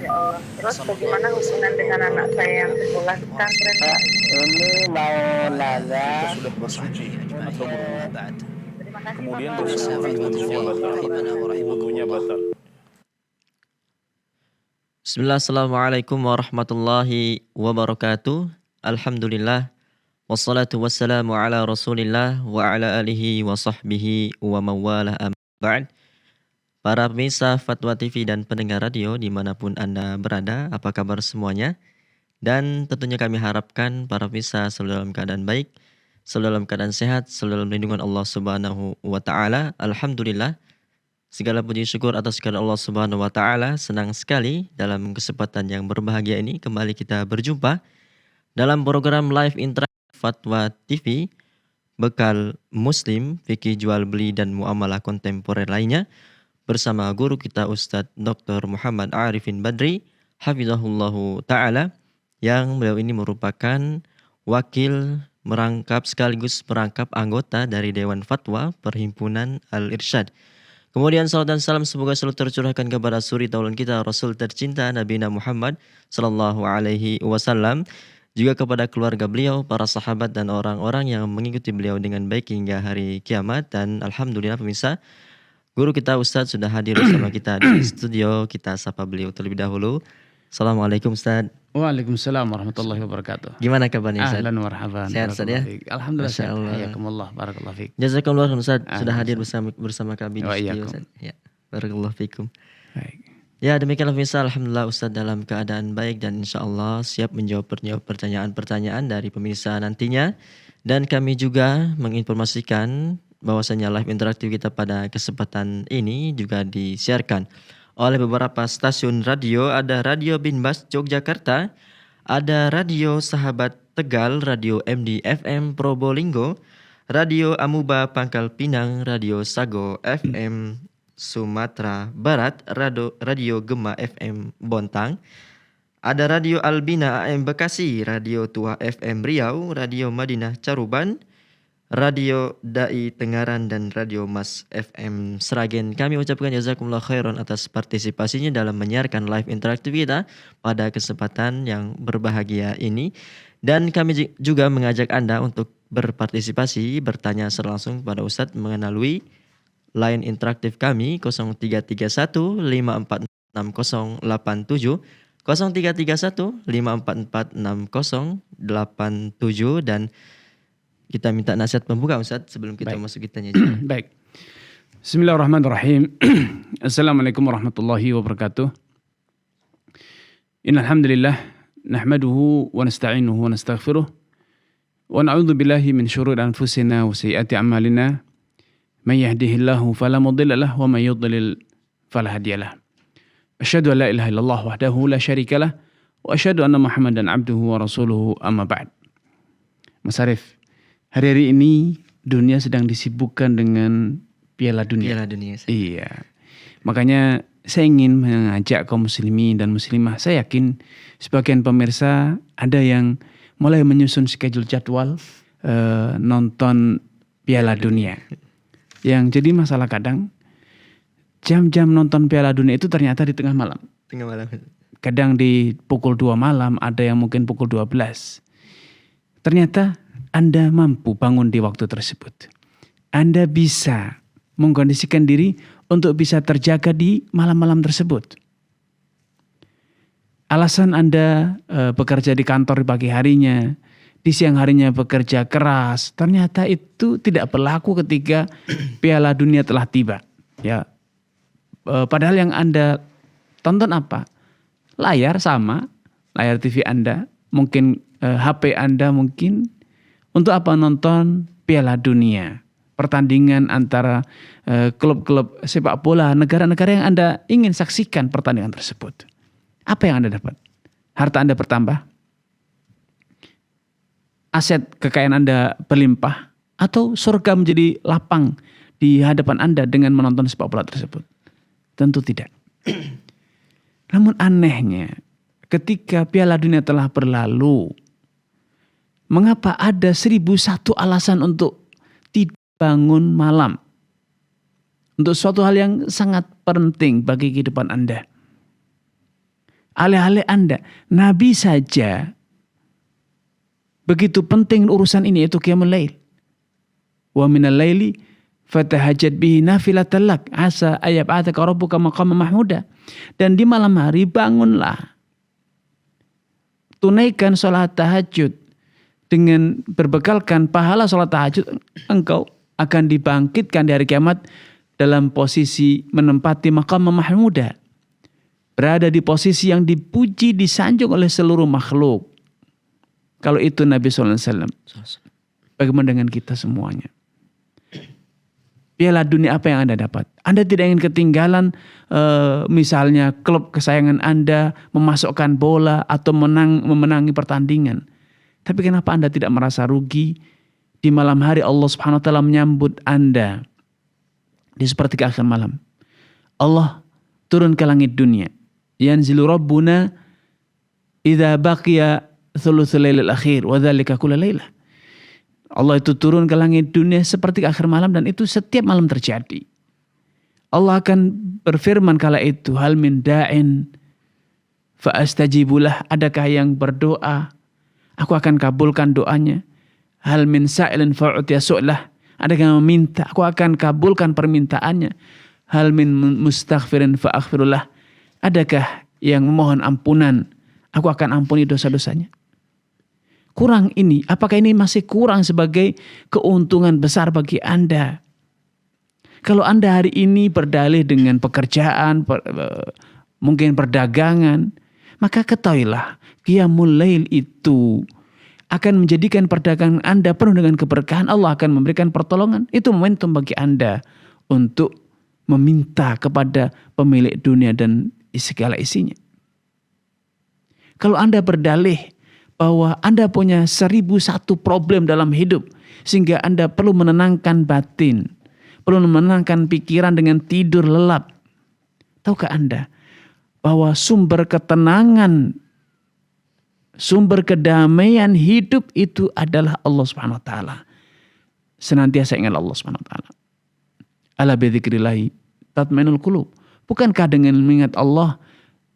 Masya Allah. Terus bagaimana hubungan dengan anak saya yang sekolah di pesantren, Pak? Ini mau nanya, Jika sudah bersuci atau berwudu, Terima kasih, kemudian Bapak. bersuci, wudunya batal. Wudunya batal. Bismillah, assalamualaikum warahmatullahi wabarakatuh. Alhamdulillah, wassalatu wassalamu ala rasulillah wa ala alihi wa sahbihi wa mawalah amma ba'd. Para pemirsa Fatwa TV dan pendengar radio dimanapun Anda berada, apa kabar semuanya? Dan tentunya kami harapkan para pemirsa selalu dalam keadaan baik, selalu dalam keadaan sehat, selalu dalam lindungan Allah Subhanahu wa Ta'ala. Alhamdulillah. Segala puji syukur atas kehadirat Allah Subhanahu wa Ta'ala. Senang sekali dalam kesempatan yang berbahagia ini kembali kita berjumpa dalam program live interaktif Fatwa TV, bekal Muslim, fikih jual beli dan muamalah kontemporer lainnya, bersama guru kita Ustadz Dr. Muhammad Arifin Badri, hafizahullahu ta'ala, yang beliau ini merupakan wakil merangkap sekaligus perangkap anggota dari Dewan Fatwa Perhimpunan Al-Irsyad. Kemudian salam dan salam semoga selalu tercurahkan kepada suri taulan kita Rasul tercinta Nabi Muhammad sallallahu alaihi wasallam, juga kepada keluarga beliau, para sahabat dan orang-orang yang mengikuti beliau dengan baik hingga hari kiamat. Dan alhamdulillah pemirsa, guru kita Ustadz sudah hadir bersama kita di studio. Kita sapa beliau terlebih dahulu. Assalamualaikum Ustadz. Waalaikumsalam warahmatullahi wabarakatuh. Gimana kabarnya Ustadz? Ahlan marhaban. Sehat Ustadz ya? Alhamdulillah Masya sehat. Allah. Hayakumullah, barakallahu fiik. Jazakallah Ustadz sudah hadir bersama kami di Wa studio iyyakum. Ustadz. Ya, barakallahu fikum. Baik. Ya, demikianlah pemirsa, alhamdulillah Ustadz dalam keadaan baik dan insya Allah siap menjawab pertanyaan-pertanyaan dari pemirsa nantinya. Dan kami juga menginformasikan bahwasanya live interaktif kita pada kesempatan ini juga disiarkan oleh beberapa stasiun radio. Ada Radio Binbas Yogyakarta, ada Radio Sahabat Tegal, Radio MD FM Probolinggo, Radio Amuba Pangkal Pinang, Radio Sago FM Sumatera Barat, Radio Gema FM Bontang, ada Radio Albina AM Bekasi, Radio Tua FM Riau, Radio Madinah Caruban, Radio Dai Tengaran, dan Radio Mas FM Sragen. Kami ucapkan jazakumullah khairan atas partisipasinya dalam menyiarkan live interaktif kita pada kesempatan yang berbahagia ini. Dan kami juga mengajak Anda untuk berpartisipasi, bertanya secara langsung kepada Ustadz melalui line interaktif kami 0331 544 6087, 0331 544 6087. Dan kita minta nasihat pembuka Ustadz sebelum kita masuk kitanya juga. Baik. Bismillahirrahmanirrahim. Assalamualaikum warahmatullahi wabarakatuh. Innal hamdalillah nahmaduhu wa nasta'inuhu wa nastaghfiruh wa na'udzu billahi min syururi anfusina wa sayyiati a'malina. May yahdihillahu fala mudilla lahu wa may yudlil fala hadiya lahu. Asyhadu an la ilaha illallah wahdahu la syarika lah wa asyhadu anna Muhammadan abduhu wa rasuluhu amma ba'd. Mas Arif, hari-hari ini dunia sedang disibukkan dengan Piala Dunia. Piala Dunia. Iya. Makanya saya ingin mengajak kaum muslimin dan muslimah. Saya yakin sebagian pemirsa ada yang mulai menyusun schedule jadwal nonton Piala Dunia. Yang jadi masalah kadang jam-jam nonton Piala Dunia itu ternyata di tengah malam. Tengah malam. Kadang di pukul 2 malam, ada yang mungkin pukul 12. Ternyata Anda mampu bangun di waktu tersebut. Anda bisa mengkondisikan diri untuk bisa terjaga di malam-malam tersebut. Alasan Anda bekerja di kantor di pagi harinya, di siang harinya bekerja keras, ternyata itu tidak berlaku ketika Piala Dunia telah tiba. Ya, padahal yang Anda tonton apa? Layar sama, layar TV Anda, mungkin HP Anda mungkin. Untuk apa nonton Piala Dunia? Pertandingan antara klub-klub sepak bola negara-negara yang Anda ingin saksikan pertandingan tersebut. Apa yang Anda dapat? Harta Anda bertambah? Aset kekayaan Anda berlimpah? Atau surga menjadi lapang di hadapan Anda dengan menonton sepak bola tersebut? Tentu tidak. Namun anehnya, ketika Piala Dunia telah berlalu, mengapa ada 1001 alasan untuk tidak bangun malam? Untuk suatu hal yang sangat penting bagi kehidupan Anda. Alih-alih Anda, Nabi saja begitu penting urusan ini, yaitu qiyamul lail. Wa minal laili fatahajjad bihi nafilatan lak asa ayyab'atsaka rabbuka maqaman mahmuda. Dan di malam hari bangunlah, tunaikan sholat tahajud. Dengan berbekalkan pahala sholat tahajud, engkau akan dibangkitkan di hari kiamat dalam posisi menempati maqam mahmuda. Berada di posisi yang dipuji, disanjung oleh seluruh makhluk. Kalau itu Nabi SAW. Bagaimana dengan kita semuanya? Piala dunia apa yang Anda dapat? Anda tidak ingin ketinggalan misalnya klub kesayangan Anda memasukkan bola atau memenangi pertandingan. Tapi kenapa Anda tidak merasa rugi? Di malam hari Allah Subhanahu wa taala menyambut Anda di sepertiga akhir malam. Allah turun ke langit dunia. Yanzilu Rabbuna idza baqiya thuluthul lailil akhir wa dzalika kullu lailah. Allah itu turun ke langit dunia sepertiga akhir malam, dan itu setiap malam terjadi. Allah akan berfirman kala itu, hal min da'in fa astajibulah, adakah yang berdoa, aku akan kabulkan doanya. Hal min sa'ilin fa'utiya su'lah, adakah yang meminta, aku akan kabulkan permintaannya. Hal min mustaghfirin fa'aghfirullah, adakah yang memohon ampunan, aku akan ampuni dosa-dosanya. Kurang ini, apakah ini masih kurang sebagai keuntungan besar bagi Anda? Kalau Anda hari ini berdalih dengan pekerjaan, mungkin perdagangan, maka ketahuilah qiyamul lail itu akan menjadikan perdagangan Anda penuh dengan keberkahan. Allah akan memberikan pertolongan. Itu momentum bagi Anda untuk meminta kepada pemilik dunia dan segala isinya. Kalau Anda berdalih bahwa Anda punya 1001 problem dalam hidup, sehingga Anda perlu menenangkan batin, perlu menenangkan pikiran dengan tidur lelap. Tahukah Anda bahwa sumber ketenangan, sumber kedamaian hidup itu adalah Allah Subhanahu wa taala. Senantiasa ingat Allah Subhanahu wa taala. Ala bi dzikrillah tatmainul qulub. Bukankah dengan mengingat Allah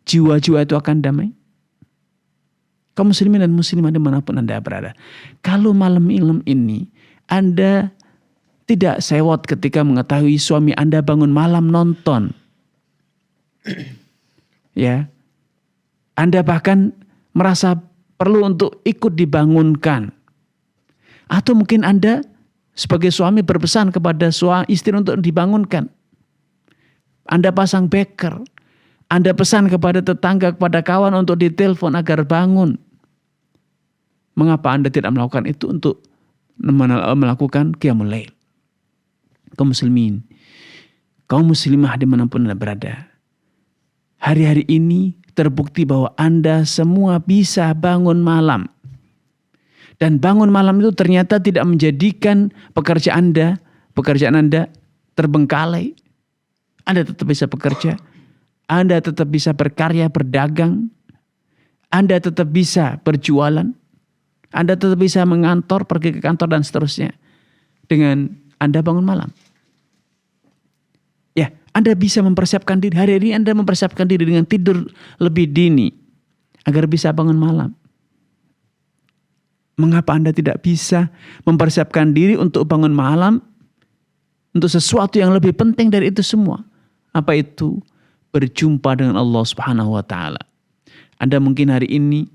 jiwa-jiwa itu akan damai? Kaum muslimin dan muslimat dimanapun Anda berada, kalau malam ini Anda tidak sewot ketika mengetahui suami Anda bangun malam nonton, ya, Anda bahkan merasa perlu untuk ikut dibangunkan, atau mungkin Anda sebagai suami berpesan kepada istri untuk dibangunkan. Anda pasang beker, Anda pesan kepada tetangga, kepada kawan untuk ditelepon agar bangun. Mengapa Anda tidak melakukan itu untuk melakukan qiyamul lail? Kaum muslimin, kaum muslimah dimanapun Anda berada, hari-hari ini terbukti bahwa Anda semua bisa bangun malam. Dan bangun malam itu ternyata tidak menjadikan pekerjaan Anda terbengkalai. Anda tetap bisa bekerja, Anda tetap bisa berkarya, berdagang, Anda tetap bisa berjualan, Anda tetap bisa mengantor, pergi ke kantor dan seterusnya dengan Anda bangun malam. Ya, Anda bisa mempersiapkan diri. Hari ini Anda mempersiapkan diri dengan tidur lebih dini agar bisa bangun malam. Mengapa Anda tidak bisa mempersiapkan diri untuk bangun malam untuk sesuatu yang lebih penting dari itu semua? Apa itu? Berjumpa dengan Allah Subhanahu wa taala. Anda mungkin hari ini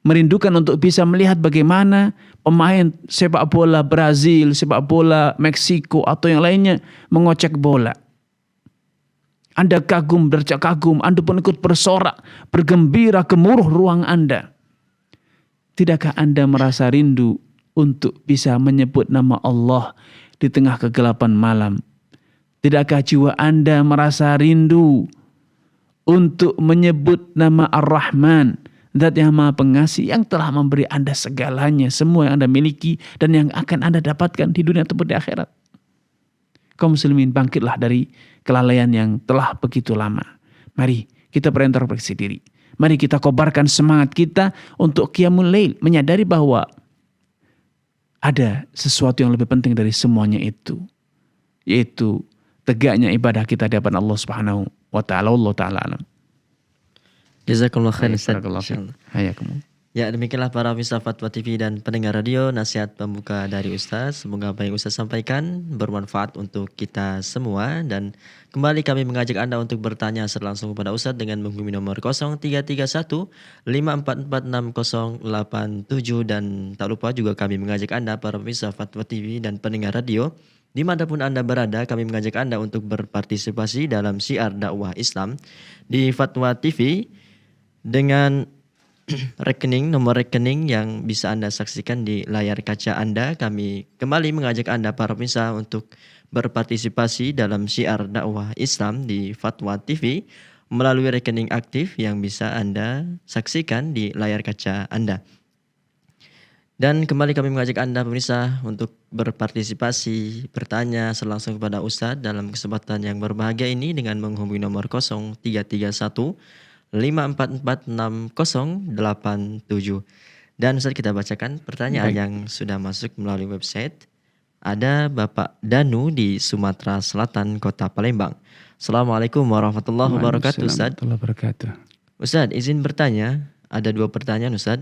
merindukan untuk bisa melihat bagaimana pemain sepak bola Brazil, sepak bola Meksiko atau yang lainnya mengocek bola. Anda kagum, bercak kagum, Anda pun ikut bersorak, bergembira, gemuruh ruang Anda. Tidakkah Anda merasa rindu untuk bisa menyebut nama Allah di tengah kegelapan malam? Tidakkah jiwa Anda merasa rindu untuk menyebut nama Ar-Rahman, Zat yang Maha Pengasih, yang telah memberi Anda segalanya, semua yang Anda miliki dan yang akan Anda dapatkan di dunia ataupun di akhirat? Kaum muslimin, bangkitlah dari kelalaian yang telah begitu lama. Mari kita berintrospeksi diri. Mari kita kobarkan semangat kita untuk qiyamul lail, menyadari bahwa ada sesuatu yang lebih penting dari semuanya itu, yaitu tegaknya ibadah kita di hadapan Allah Subhanahu wa taala. Allah taala alam. Jazakallah khair Baik, Ustaz. barakallahu fiik. Insyaallah. Hayakumullah. Ya, demikianlah para pemirsa Fatwa TV dan pendengar radio, nasihat pembuka dari Ustaz. Semoga apa yang Ustaz sampaikan bermanfaat untuk kita semua. Dan kembali kami mengajak Anda untuk bertanya secara langsung kepada Ustaz dengan menghubungi nomor 0331 544 6087. Dan tak lupa juga kami mengajak Anda para pemirsa Fatwa TV dan pendengar radio, dimanapun Anda berada, kami mengajak Anda untuk berpartisipasi dalam syiar dakwah Islam di Fatwa TV dengan nomor rekening yang bisa Anda saksikan di layar kaca Anda. Kami kembali mengajak Anda para pemirsa untuk berpartisipasi dalam syiar dakwah Islam di Fatwa TV melalui rekening aktif yang bisa Anda saksikan di layar kaca Anda. Dan kembali kami mengajak Anda pemirsa untuk berpartisipasi, bertanya langsung kepada Ustadz dalam kesempatan yang berbahagia ini dengan menghubungi nomor 0331 544 6087. Dan Ustaz, kita bacakan pertanyaan yang sudah masuk melalui website. Ada Bapak Danu di Sumatera Selatan, Kota Palembang. Assalamualaikum warahmatullahi wabarakatuh Ustaz. Ustaz, izin bertanya, ada 2 pertanyaan Ustaz.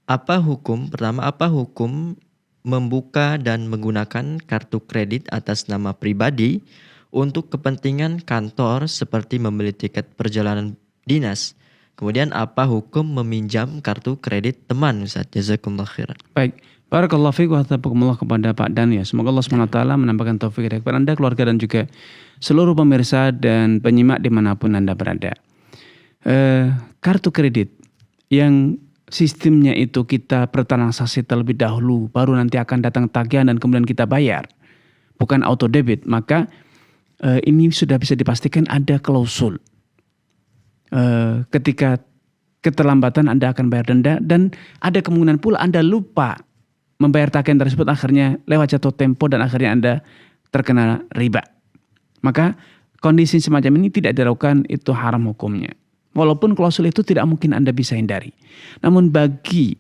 Pertama, apa hukum membuka dan menggunakan kartu kredit atas nama pribadi untuk kepentingan kantor seperti membeli tiket perjalanan dinas? Kemudian apa hukum meminjam kartu kredit teman Ustaz? Jazakumullah khairan. Baik. Barakallahu fiik wa tabakumullah kepada Pak Dan ya. Semoga Allah SWT menambahkan taufik kepada Anda, keluarga dan juga seluruh pemirsa dan penyimak dimanapun Anda berada. Kartu kredit yang sistemnya itu kita bertransaksi terlebih dahulu, baru nanti akan datang tagihan dan kemudian kita bayar, bukan auto debit, maka ini sudah bisa dipastikan ada klausul. Ketika keterlambatan Anda akan bayar denda, dan ada kemungkinan pula Anda lupa membayar tagihan tersebut, akhirnya lewat jatuh tempo dan akhirnya Anda terkena riba. Maka kondisi semacam ini tidak dilakukan, itu haram hukumnya. Walaupun klausul itu tidak mungkin Anda bisa hindari. Namun bagi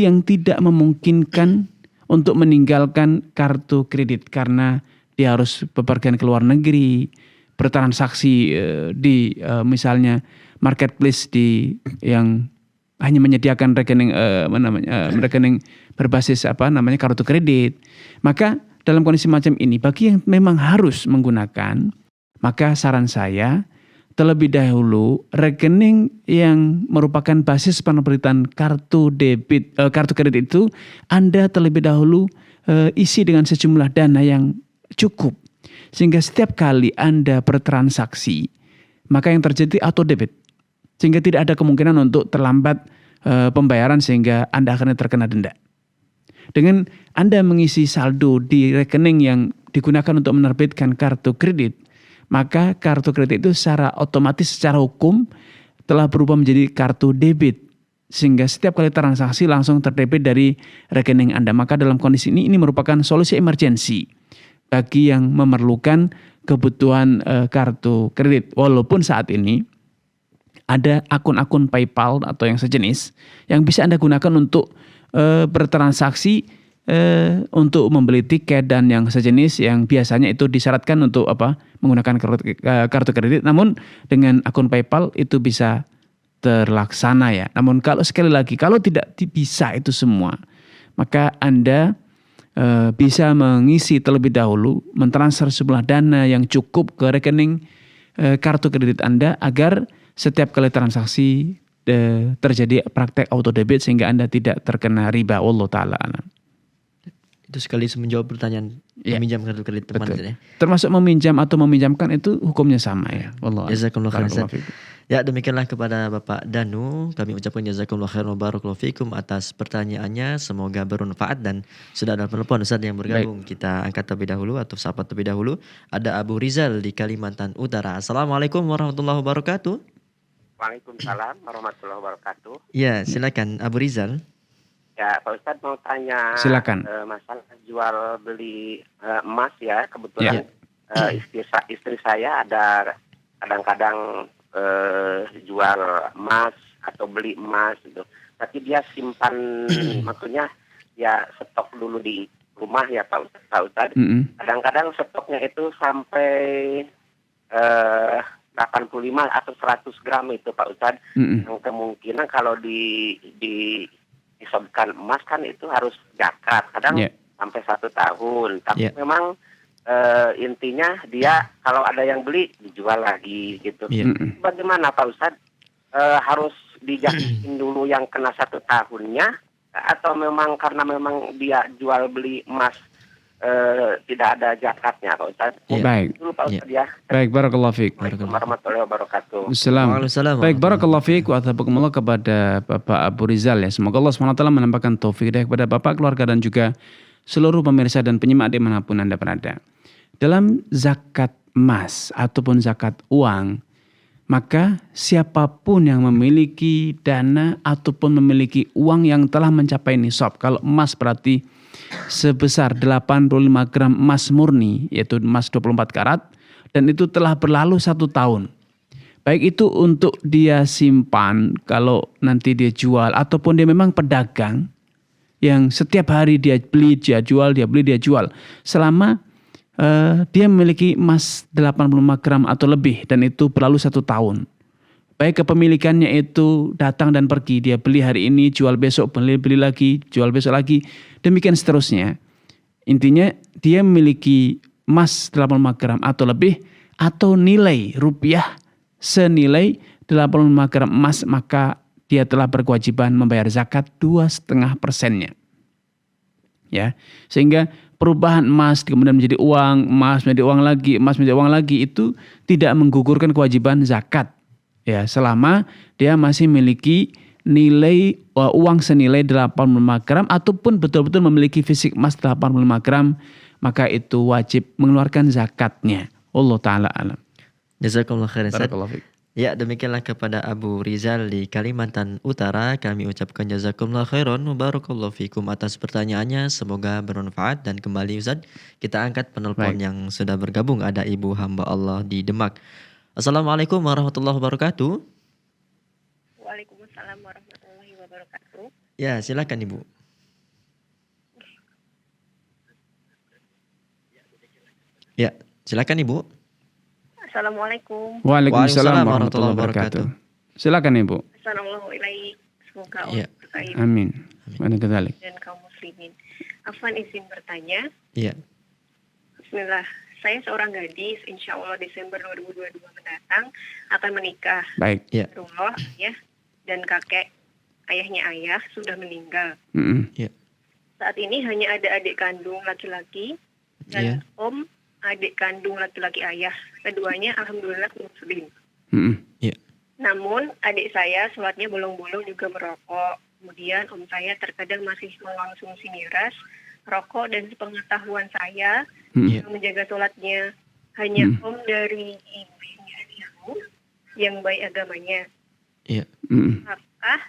yang tidak memungkinkan untuk meninggalkan kartu kredit karena dia harus bepergian ke luar negeri, bertransaksi di misalnya marketplace yang hanya menyediakan rekening rekening berbasis kartu kredit, maka dalam kondisi macam ini bagi yang memang harus menggunakan, maka saran saya terlebih dahulu rekening yang merupakan basis penerbitan kartu kredit itu Anda terlebih dahulu isi dengan sejumlah dana yang cukup, sehingga setiap kali Anda bertransaksi maka yang terjadi auto debit, sehingga tidak ada kemungkinan untuk terlambat pembayaran sehingga Anda akhirnya terkena denda. Dengan Anda mengisi saldo di rekening yang digunakan untuk menerbitkan kartu kredit, maka kartu kredit itu secara otomatis, secara hukum telah berubah menjadi kartu debit, sehingga setiap kali transaksi langsung terdebit dari rekening Anda. Maka dalam kondisi ini merupakan solusi emergensi bagi yang memerlukan kebutuhan kartu kredit. Walaupun saat ini ada akun-akun PayPal atau yang sejenis yang bisa Anda gunakan untuk bertransaksi untuk membeli tiket dan yang sejenis, yang biasanya itu disyaratkan untuk menggunakan kartu kredit. Namun dengan akun PayPal itu bisa terlaksana ya. Namun kalau sekali lagi kalau tidak bisa itu semua, maka Anda bisa mengisi terlebih dahulu, mentransfer sejumlah dana yang cukup ke rekening kartu kredit Anda agar setiap kali transaksi terjadi praktek auto debit sehingga Anda tidak terkena riba. Wallahu taala alam. Itu sekali menjawab pertanyaan meminjam kartu kredit teman. Ya. Termasuk meminjam atau meminjamkan itu hukumnya sama ya. Wallahu a'lam. Ya, demikianlah kepada Bapak Danu, kami ucapkan jazakumullah khairan wa barakallahu fikum atas pertanyaannya, semoga bermanfaat. Dan sudah ada telepon Ustaz yang bergabung. Baik. Kita angkat terlebih dahulu atau sapa terlebih dahulu. Ada Abu Rizal di Kalimantan Utara. Assalamualaikum warahmatullahi wabarakatuh. Waalaikumsalam warahmatullahi wabarakatuh. Ya, silakan Abu Rizal. Ya, Pak Ustadz mau tanya. Silakan. Masalah jual beli emas ya. Kebetulan istri saya ada kadang-kadang jual emas atau beli emas gitu. Tapi dia simpan, maksudnya ya stok dulu di rumah ya Pak Ustadz. Kadang-kadang stoknya itu sampai 85 atau 100 gram itu Pak Ustadz. Yang kemungkinan kalau disobkan emas kan itu harus zakat. Kadang sampai 1 tahun. Tapi memang intinya dia kalau ada yang beli dijual lagi gitu. Bagaimana Pak Ustadz? Harus dijagain dulu yang kena 1 tahunnya, atau memang karena memang dia jual beli emas tidak ada zakatnya Pak Ustaz? Baik. Dulu Pak Ustaz ya. Baik, barakallahu fiik. Waalaikumsalam warahmatullahi wabarakatuh. Assalamualaikum. Baik, barakallahu fiik wa athabakumullah kepada Bapak Abu Rizal ya. Semoga Allah SWT menampakkan taufik hidayah kepada Bapak, keluarga dan juga seluruh pemirsa dan penyimak dimanapun Anda berada. Dalam zakat emas ataupun zakat uang, maka siapapun yang memiliki dana ataupun memiliki uang yang telah mencapai nisab, kalau emas berarti sebesar 85 gram emas murni, yaitu emas 24 karat, dan itu telah berlalu 1 tahun. Baik itu untuk dia simpan, kalau nanti dia jual, ataupun dia memang pedagang, yang setiap hari dia beli, dia jual, dia beli, dia jual. Selama dia memiliki emas 85 gram atau lebih, dan itu berlalu 1 tahun. Baik kepemilikannya itu datang dan pergi, dia beli hari ini, jual besok, beli lagi, jual besok lagi, demikian seterusnya. Intinya dia memiliki emas 85 gram atau lebih, atau nilai rupiah senilai 85 gram emas, maka dia telah berkewajiban membayar zakat 2,5%-nya. Ya, sehingga perubahan emas kemudian menjadi uang, emas menjadi uang lagi, emas menjadi uang lagi, itu tidak menggugurkan kewajiban zakat. Ya, selama dia masih memiliki nilai uang senilai 85 gram ataupun betul-betul memiliki fisik emas 85 gram, maka itu wajib mengeluarkan zakatnya. Allah taala alam. Jazakallahu khairan. Barakallahu fiik. Ya, demikianlah kepada Abu Rizal di Kalimantan Utara. Kami ucapkan jazakumullah khairan wa barakallahu fikum atas pertanyaannya. Semoga bermanfaat. Dan kembali Ustaz, kita angkat penelpon yang sudah bergabung. Ada Ibu hamba Allah di Demak. Assalamualaikum warahmatullahi wabarakatuh. Waalaikumsalam warahmatullahi wabarakatuh. Ya, silakan Ibu. Ya, silakan Ibu. Assalamualaikum. Waalaikumsalam warahmatullahi wabarakatuh. Silakan Ibu. Assalamualaikum. Semoga Allah berkahi Amin. Mana kadzalik. dan kaum muslimin. Afwan izin bertanya. Iya. Bismillah. Saya seorang gadis, insya Allah Desember 2022 mendatang akan menikah. Baik. Ya. Allah, ya, dan kakek ayahnya ayah sudah meninggal. Ya. Saat ini hanya ada adik kandung laki-laki dan om adik kandung laki-laki ayah. Keduanya alhamdulillah muslim. Ya. Namun adik saya sholatnya bolong-bolong juga merokok. Kemudian om saya terkadang masih mengonsumsi miras, rokok, dan sepengetahuan saya menjaga sholatnya hanya om dari ibunya yang baik agamanya. Iya. Apakah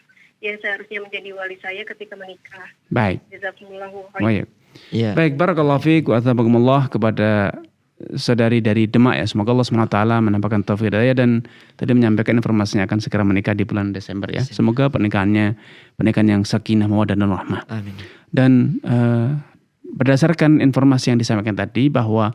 yang seharusnya menjadi wali saya ketika menikah? Baik. Jazakumullahu khairan. Iya. Baik, barakallahu fiik wa athabakumullah kepada saudari dari Demak ya. Semoga Allah SWT menampakkan taufik hidayah, dan tadi menyampaikan informasinya akan segera menikah di bulan Desember ya. Semoga pernikahan yang sakinah mawaddah dan rahmah. Amin. Dan berdasarkan informasi yang disampaikan tadi bahwa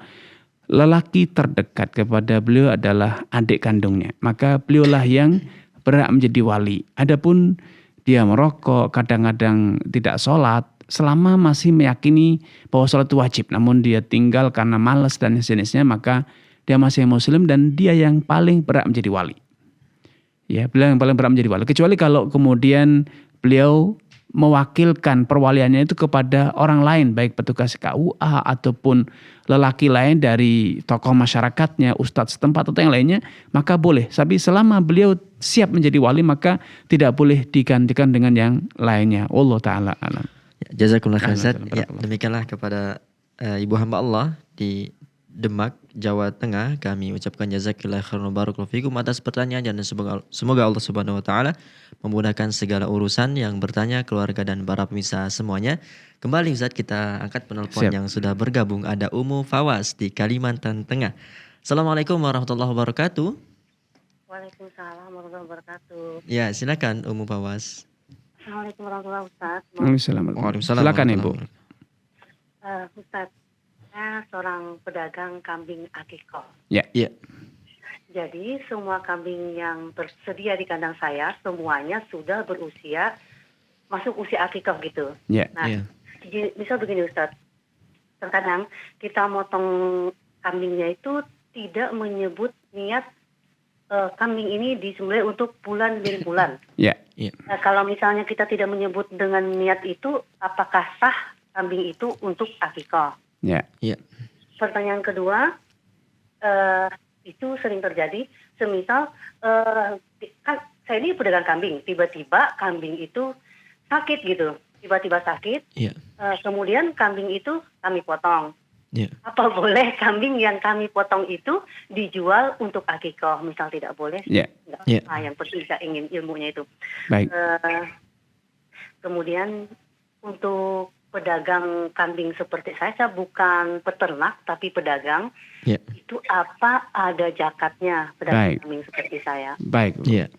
lelaki terdekat kepada beliau adalah adik kandungnya, maka beliaulah yang berhak menjadi wali. Adapun dia merokok, kadang-kadang tidak sholat, selama masih meyakini bahwa sholat itu wajib, namun dia tinggal karena malas dan jenisnya, maka dia masih muslim dan dia yang paling berhak menjadi wali. Ya, beliau yang paling berhak menjadi wali. Kecuali kalau kemudian beliau mewakilkan perwaliannya itu kepada orang lain, baik petugas KUA ataupun lelaki lain dari tokoh masyarakatnya, ustadz setempat atau yang lainnya, maka boleh. Tapi selama beliau siap menjadi wali, maka tidak boleh digantikan dengan yang lainnya. Allah taala alam. Jazakumullah khairan. Ya, demikianlah kepada ibu hamba Allah di Demak, Jawa Tengah. Kami ucapkan jazakallahu khairan barakallahu fikum atas pertanyaan, dan semoga Allah Subhanahu wa taala memudahkan segala urusan yang bertanya, keluarga dan para pemirsa semuanya. Kembali Ustaz, kita angkat penelpon yang sudah bergabung. Ada Umu Fawas di Kalimantan Tengah. Assalamualaikum warahmatullahi wabarakatuh. Waalaikumsalam warahmatullahi wabarakatuh. Ya, silakan Umu Fawas. Assalamualaikum warahmatullahi wabarakatuh. Waalaikumsalam. Silakan Ibu. Ustaz, saya seorang pedagang kambing akikoh. Ya. Jadi semua kambing yang tersedia di kandang saya semuanya sudah berusia masuk usia akikah gitu. Ya. Nah, Iya. misal begini Ustadz, terkadang kita motong kambingnya itu tidak menyebut niat kambing ini disembelih untuk bulan demi bulan. Ya. Nah, kalau misalnya kita tidak menyebut dengan niat itu, apakah sah kambing itu untuk akikah? Ya. Iya. Pertanyaan kedua, itu sering terjadi. Semisal, kan saya ini pedagang kambing, tiba-tiba kambing itu sakit gitu, tiba-tiba sakit. Iya. Kemudian kambing itu kami potong. Iya. Apa boleh kambing yang kami potong itu dijual untuk akikah? Misal tidak boleh? Ya. Enggak. Ya. Yang penting saya ingin ilmunya itu. Baik. Kemudian untuk pedagang kambing seperti saya bukan peternak tapi pedagang. Ya. Itu apa ada zakatnya Baik. pedagang kambing seperti saya? Baik. Bu. Iya.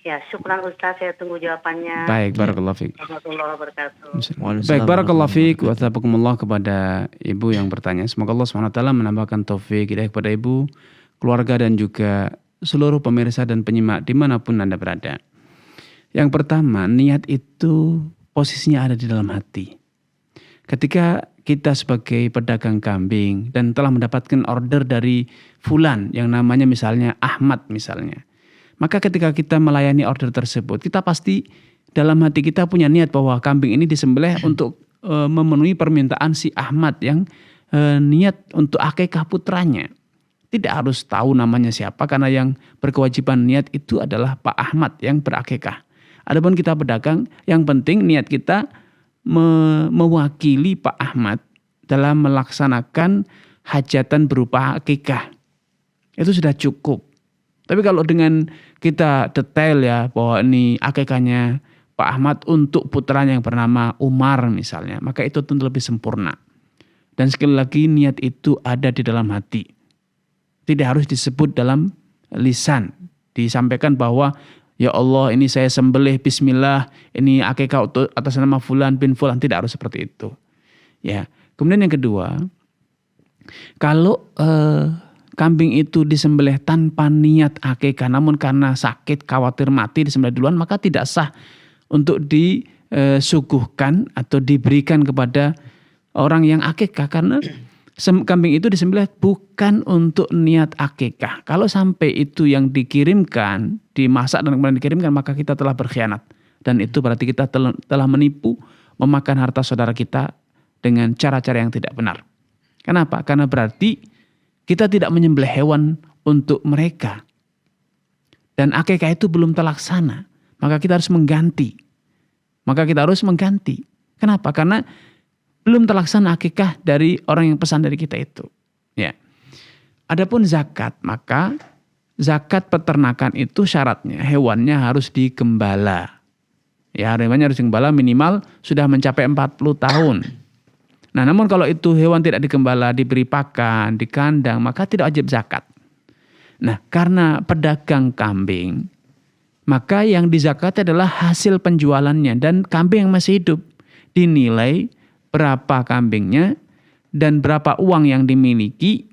Ya, syukran Ustaz, saya tunggu jawabannya. Baik, barakallahu fiik. Warahmatullahi wabarakatuh. Waalaikumsalam Baik, barakallahu warahmatullahi fiik wa thabakumullah kepada Ibu yang bertanya. Semoga Allah SWT menambahkan taufik hidayah kepada Ibu, keluarga dan juga seluruh pemirsa dan penyimak dimanapun Anda berada. Yang pertama, niat itu posisinya ada di dalam hati. Ketika kita sebagai pedagang kambing dan telah mendapatkan order dari fulan yang namanya misalnya Ahmad misalnya. Maka ketika kita melayani order tersebut, kita pasti dalam hati kita punya niat bahwa kambing ini disembelih untuk memenuhi permintaan si Ahmad yang niat untuk akikah putranya. Tidak harus tahu namanya siapa karena yang berkewajiban niat itu adalah Pak Ahmad yang berakikah. Adapun kita pedagang, yang penting niat kita mewakili Pak Ahmad dalam melaksanakan hajatan berupa akikah. Itu sudah cukup. Tapi kalau dengan kita detail ya bahwa ini akikahnya Pak Ahmad untuk putranya yang bernama Umar misalnya, maka itu tentu lebih sempurna. Dan sekali lagi niat itu ada di dalam hati. Tidak harus disebut dalam lisan. Disampaikan bahwa ya Allah ini saya sembelih bismillah, ini akikah atas nama fulan bin fulan, tidak harus seperti itu. Ya. Kemudian yang kedua, kalau kambing itu disembelih tanpa niat akikah, namun karena sakit khawatir mati disembelih duluan, maka tidak sah untuk disuguhkan atau diberikan kepada orang yang akikah karena kambing itu disembelih bukan untuk niat akikah. Kalau sampai itu yang dikirimkan, dimasak dan kemudian dikirimkan, maka kita telah berkhianat. Dan itu berarti kita telah menipu, memakan harta saudara kita dengan cara-cara yang tidak benar. Kenapa? Karena berarti kita tidak menyembelih hewan untuk mereka. Dan akikah itu belum terlaksana. Maka kita harus mengganti. Kenapa? Karena belum terlaksana akikah dari orang yang pesan dari kita itu. Ya. Adapun zakat, maka zakat peternakan itu syaratnya hewannya harus digembala. Ya, hewannya harus digembala minimal sudah mencapai 40 tahun. Nah, namun kalau itu hewan tidak digembala, diberi pakan, di kandang, maka tidak wajib zakat. Nah, karena pedagang kambing, maka yang dizakati adalah hasil penjualannya dan kambing yang masih hidup. Dinilai berapa kambingnya dan berapa uang yang dimiliki.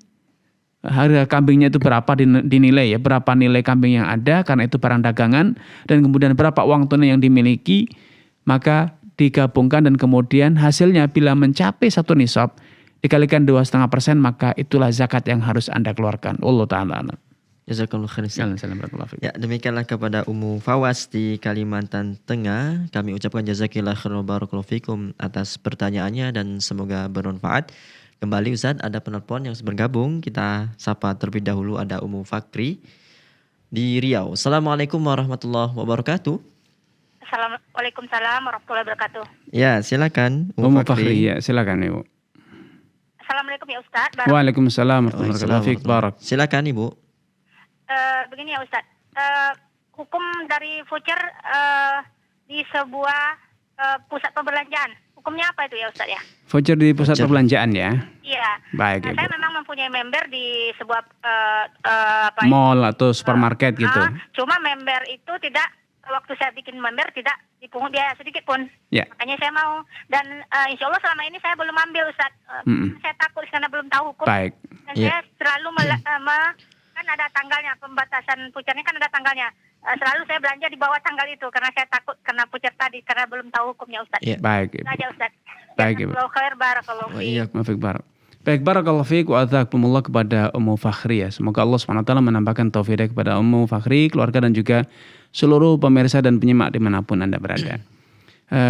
Harga kambingnya itu berapa dinilai ya, berapa nilai kambing yang ada karena itu barang dagangan dan kemudian berapa uang tunai yang dimiliki, maka digabungkan dan kemudian hasilnya bila mencapai 1 nisab dikalikan 2,5%, maka itulah zakat yang harus Anda keluarkan. Allah Ta'ala. Jazakallahu khairan. Ya, demikianlah kepada Ummu Fawas di Kalimantan Tengah. Kami ucapkan jazakillah khairan barakallahu fikum atas pertanyaannya dan semoga bermanfaat. Kembali Ustaz, ada penelpon yang bergabung. Kita sapa terlebih dahulu, ada Ummu Fakri di Riau. Assalamualaikum warahmatullahi wabarakatuh. Waalaikumsalam warahmatullahi wabarakatuh. Ya, silakan Ummu Fakri. Ya, silakan Ibu. Assalamualaikum ya Ustaz. Waalaikumsalam warahmatullahi wabarakatuh. Silakan Ibu. Begini ya Ustaz. Hukum dari voucher di sebuah pusat perbelanjaan. Hukumnya apa itu ya Ustaz ya? Voucher di pusat perbelanjaan ya? Iya. Baik, Ibu. Saya memang mempunyai member di sebuah mall atau supermarket gitu. Cuma member itu tidak, waktu saya bikin member tidak dipungut biaya sedikit pun. Ya. Makanya saya mau. Dan insya Allah selama ini saya belum ambil Ustaz. Saya takut karena belum tahu hukum. Baik. Dan saya selalu kan ada tanggalnya, pembatasan vouchernya kan ada tanggalnya. Selalu saya belanja di bawah tanggal itu karena saya takut kena voucher tadi karena belum tahu hukumnya Ustaz. Iya. Baik. Itu aja Ustaz. Baik, Ibu. Jazakallahu khair, barakallahu Wa fiik. iyyakum. Baik, barakallahu fiik wa adzakumullah kepada Ummu Fakhri ya. Semoga Allah SWT menambahkan taufik kepada Ummu Fakhri, keluarga dan juga seluruh pemirsa dan penyimak dimanapun Anda berada.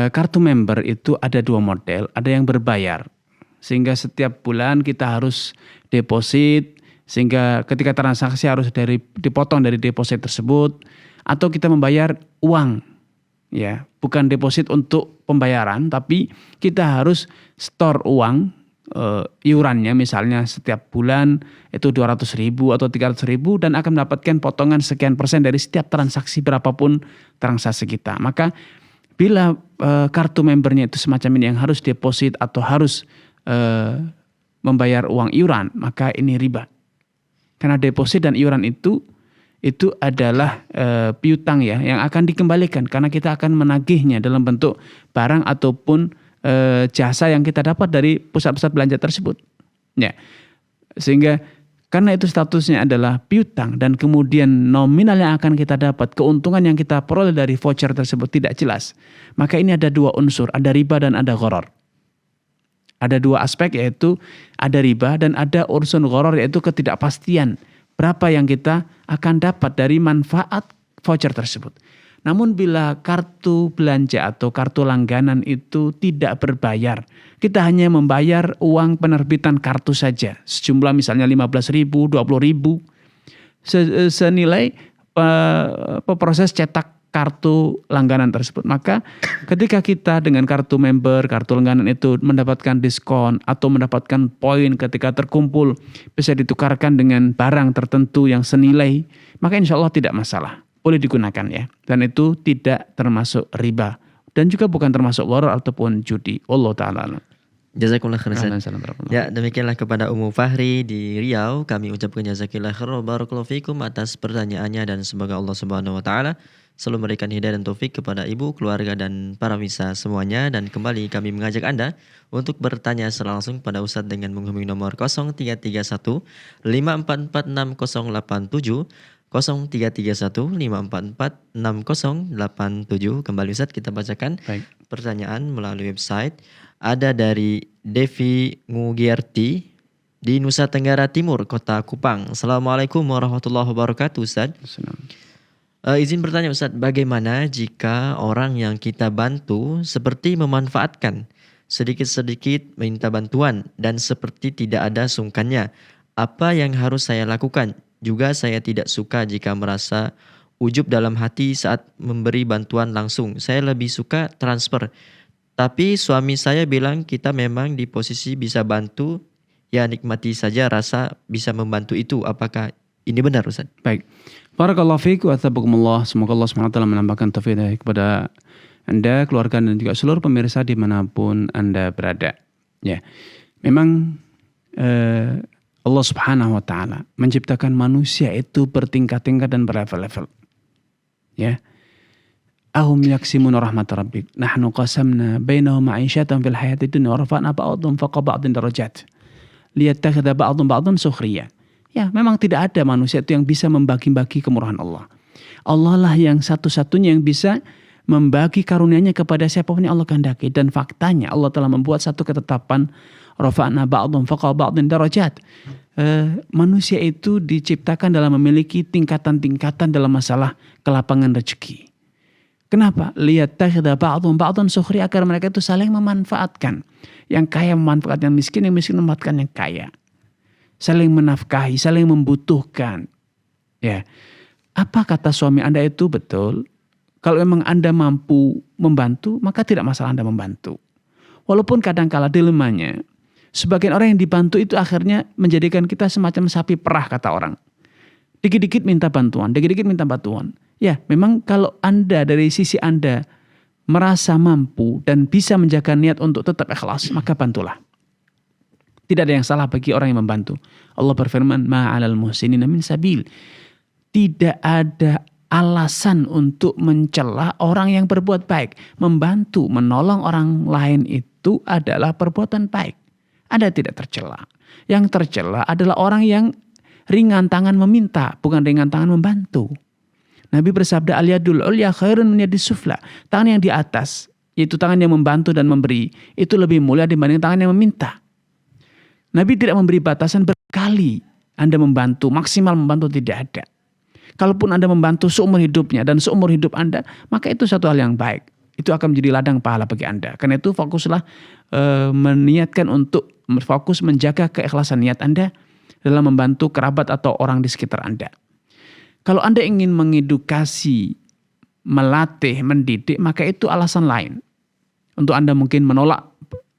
Kartu member itu ada 2 model, ada yang berbayar. Sehingga setiap bulan kita harus deposit, sehingga ketika transaksi harus dipotong dari deposit tersebut, atau kita membayar uang, ya, bukan deposit untuk pembayaran, tapi kita harus store uang, iurannya misalnya setiap bulan itu 200.000 atau 300.000 dan akan mendapatkan potongan sekian persen dari setiap transaksi berapapun transaksi kita. Maka bila kartu membernya itu semacam ini yang harus deposit atau harus membayar uang iuran, maka ini riba. Karena deposit dan iuran itu adalah piutang ya, yang akan dikembalikan karena kita akan menagihnya dalam bentuk barang ataupun jasa yang kita dapat dari pusat-pusat belanja tersebut. Ya. Sehingga karena itu statusnya adalah piutang dan kemudian nominal yang akan kita dapat, keuntungan yang kita peroleh dari voucher tersebut tidak jelas. Maka ini ada 2 unsur, ada riba dan ada gharar. Ada 2 aspek, yaitu ada riba dan ada urusan gharar, yaitu ketidakpastian berapa yang kita akan dapat dari manfaat voucher tersebut. Namun bila kartu belanja atau kartu langganan itu tidak berbayar, kita hanya membayar uang penerbitan kartu saja, sejumlah misalnya 15.000, 20.000, senilai proses cetak kartu langganan tersebut. Maka ketika kita dengan kartu member, kartu langganan itu mendapatkan diskon atau mendapatkan poin ketika terkumpul bisa ditukarkan dengan barang tertentu yang senilai, maka insya Allah tidak masalah, boleh digunakan ya. Dan itu tidak termasuk riba dan juga bukan termasuk gharar ataupun judi. Allah Ta'ala. Jazakumullah khairan. Ya, demikianlah kepada Ummu Fakhri di Riau. Kami ucapkan jazakallahu khairan barakallahu fikum atas pertanyaannya dan semoga Allah Subhanahu wa taala selalu memberikan hidayah dan taufik kepada ibu, keluarga dan para pemirsa semuanya. Dan kembali kami mengajak Anda untuk bertanya secara langsung pada Ustadz dengan menghubungi nomor 0331 544 6087 0331 544 6087. Kembali Ustadz, kita bacakan pertanyaan melalui website. Ada dari Devi Ngugierti di Nusa Tenggara Timur, Kota Kupang. Assalamualaikum warahmatullahi wabarakatuh Ustadz. Izin bertanya Ustadz, bagaimana jika orang yang kita bantu seperti memanfaatkan, sedikit-sedikit minta bantuan dan seperti tidak ada sungkannya? Apa yang harus saya lakukan? Juga saya tidak suka jika merasa ujub dalam hati saat memberi bantuan langsung. Saya lebih suka transfer. Tapi suami saya bilang kita memang di posisi bisa bantu, ya nikmati saja rasa bisa membantu itu. Apakah ini benar Ustaz? Baik. Barakallahu fiik wa athabakumullah. Semoga Allah SWT menambahkan taufik kepada Anda, keluarga dan juga seluruh pemirsa dimanapun Anda berada. Ya, memang Allah Subhanahu wa taala menciptakan manusia itu bertingkat-tingkat dan berlevel-level. Ya. Ahum yaksimuna rahmat rabbik. Nahnu qasamna bainahum ma'isyatan fil hayatid dunya wa rafa'na ba'dhum fawqa ba'dhin darajat. Liyattakhidha ba'dhum ba'dhan sukhriya. Ya, memang tidak ada manusia itu yang bisa membagi-bagi kemurahan Allah. Allah lah yang satu-satunya yang bisa membagi karunia-Nya kepada siapapun yang Allah kehendaki. Dan faktanya Allah telah membuat satu ketetapan, rafa'na ba'dhum fawqa ba'dhin darajat. Manusia itu diciptakan dalam memiliki tingkatan-tingkatan dalam masalah kelapangan rezeki. Kenapa? Liyattakhidha ba'dhum ba'dhan sukhriya, agar mereka itu saling memanfaatkan. Yang kaya memanfaatkan yang miskin memanfaatkan yang kaya. Saling menafkahi, saling membutuhkan. Ya. Apa kata suami Anda itu betul? Kalau memang Anda mampu membantu, maka tidak masalah Anda membantu. Walaupun kadang-kala dilemanya, sebagian orang yang dibantu itu akhirnya menjadikan kita semacam sapi perah, kata orang. Dikit-dikit minta bantuan, dikit-dikit minta bantuan. Ya, memang kalau Anda dari sisi Anda merasa mampu dan bisa menjaga niat untuk tetap ikhlas, maka bantulah. Tidak ada yang salah bagi orang yang membantu. Allah berfirman, ma'alal muhsinina min sabil. Tidak ada alasan untuk mencela orang yang berbuat baik. Membantu, menolong orang lain itu adalah perbuatan baik. Anda tidak tercela. Yang tercela adalah orang yang ringan tangan meminta, bukan ringan tangan membantu. Nabi bersabda, al-yadul ulya khairun min yadis sufla. Tangan yang di atas, yaitu tangan yang membantu dan memberi, itu lebih mulia dibanding tangan yang meminta. Nabi tidak memberi batasan berkali Anda membantu, maksimal membantu tidak ada. Kalaupun Anda membantu seumur hidupnya dan seumur hidup Anda, maka itu satu hal yang baik. Itu akan menjadi ladang pahala bagi Anda. Karena itu fokuslah meniatkan untuk fokus menjaga keikhlasan niat Anda dalam membantu kerabat atau orang di sekitar Anda. Kalau Anda ingin mengedukasi, melatih, mendidik, maka itu alasan lain. Untuk Anda mungkin menolak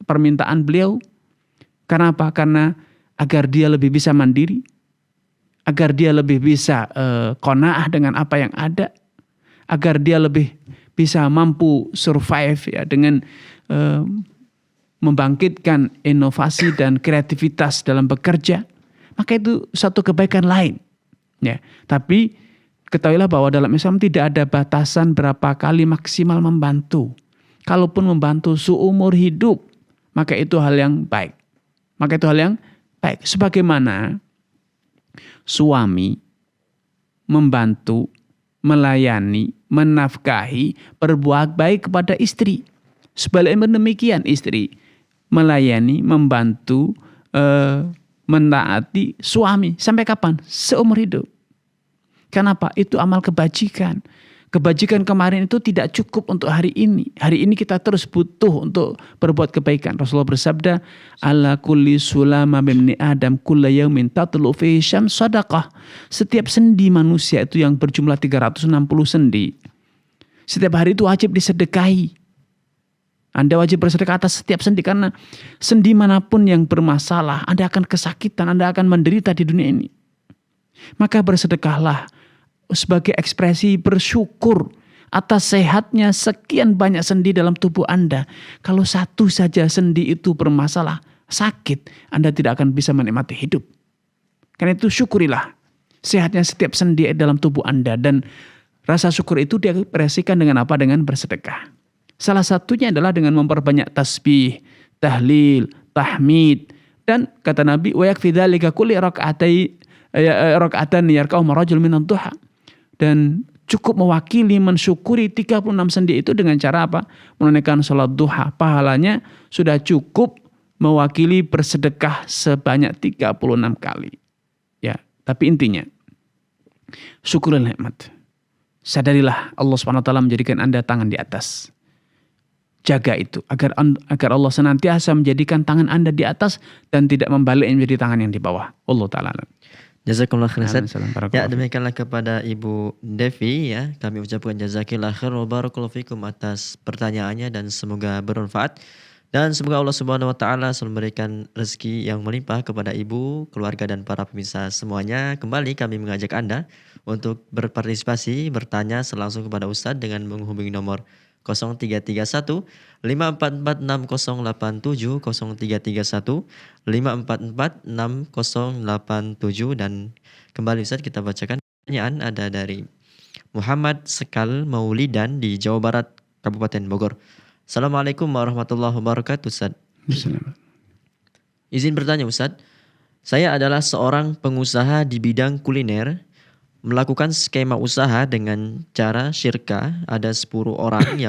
permintaan beliau. Karena apa? Karena agar dia lebih bisa mandiri, agar dia lebih bisa qanaah dengan apa yang ada, agar dia lebih bisa mampu survive ya dengan membangkitkan inovasi dan kreativitas dalam bekerja, maka itu satu kebaikan lain. Ya, tapi ketahuilah bahwa dalam Islam tidak ada batasan berapa kali maksimal membantu. Kalaupun membantu seumur hidup, maka itu hal yang baik. Maka itu hal yang baik. Sebagaimana suami membantu, melayani, menafkahi, berbuat baik kepada istri. Sebaliknya demikian, istri melayani, membantu, menaati suami. Sampai kapan? Seumur hidup. Kenapa? Itu amal kebajikan. Kebajikan kemarin itu tidak cukup untuk hari ini. Hari ini kita terus butuh untuk berbuat kebaikan. Rasulullah bersabda, ala kulli sulama bimni adam kulla yaumin tatlu fihi syams sadaqah. Setiap sendi manusia itu yang berjumlah 360 sendi. Setiap hari itu wajib disedekahi. Anda wajib bersedekah atas setiap sendi, karena sendi manapun yang bermasalah, Anda akan kesakitan, Anda akan menderita di dunia ini. Maka bersedekahlah sebagai ekspresi bersyukur atas sehatnya sekian banyak sendi dalam tubuh Anda. Kalau satu saja sendi itu bermasalah, sakit, Anda tidak akan bisa menikmati hidup. Karena itu syukurilah sehatnya setiap sendi dalam tubuh Anda. Dan rasa syukur itu diekspresikan dengan apa? Dengan bersedekah. Salah satunya adalah dengan memperbanyak tasbih, tahlil, tahmid. Dan kata Nabi, wa yakfi dzalika kulli raka'atan yarka'u marajul min ad-duha. Dan cukup mewakili mensyukuri 36 sendi itu dengan cara apa? Menunaikan sholat duha. Pahalanya sudah cukup mewakili bersedekah sebanyak 36 kali. Ya, tapi intinya syukurlah nikmat. Sadarilah Allah SWT menjadikan Anda tangan di atas. Jaga itu agar Allah senantiasa menjadikan tangan Anda di atas dan tidak membalik menjadi tangan yang di bawah. Allah Ta'ala. Jazakumullah khairan. Ya, demikianlah kepada Ibu Devi ya. Kami ucapkan jazakillah khair wa barakallahu fikum atas pertanyaannya dan semoga bermanfaat. Dan semoga Allah Subhanahu wa taala selalu memberikan rezeki yang melimpah kepada ibu, keluarga dan para pemirsa semuanya. Kembali kami mengajak Anda untuk berpartisipasi, bertanya langsung kepada Ustadz dengan menghubungi nomor 0331 544 6087 0331 544 6087. Dan kembali Ustaz, kita bacakan pertanyaan ada dari Muhammad Sekal Maulidan di Jawa Barat, Kabupaten Bogor. Assalamualaikum warahmatullahi wabarakatuh Ustaz. Izin bertanya Ustaz, saya adalah seorang pengusaha di bidang kuliner, melakukan skema usaha dengan cara syirkah. Ada 10 orang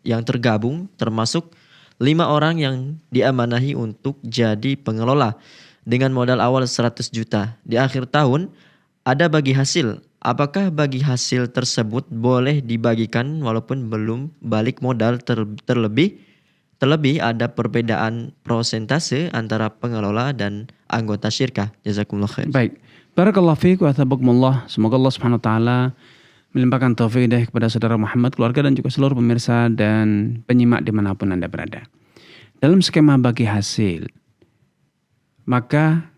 yang tergabung, termasuk 5 orang yang diamanahi untuk jadi pengelola dengan modal awal 100 juta. Di akhir tahun ada bagi hasil. Apakah bagi hasil tersebut boleh dibagikan walaupun belum balik modal terlebih ada perbedaan prosentase antara pengelola dan anggota syirkah? Jazakumullah khair. Baik. Barakallahu fiik wa thabakumullah. Semoga Allah Subhanahu wa taala melimpahkan taufik hidayah kepada saudara Muhammad, keluarga dan juga seluruh pemirsa dan penyimak dimanapun Anda berada. Dalam skema bagi hasil, maka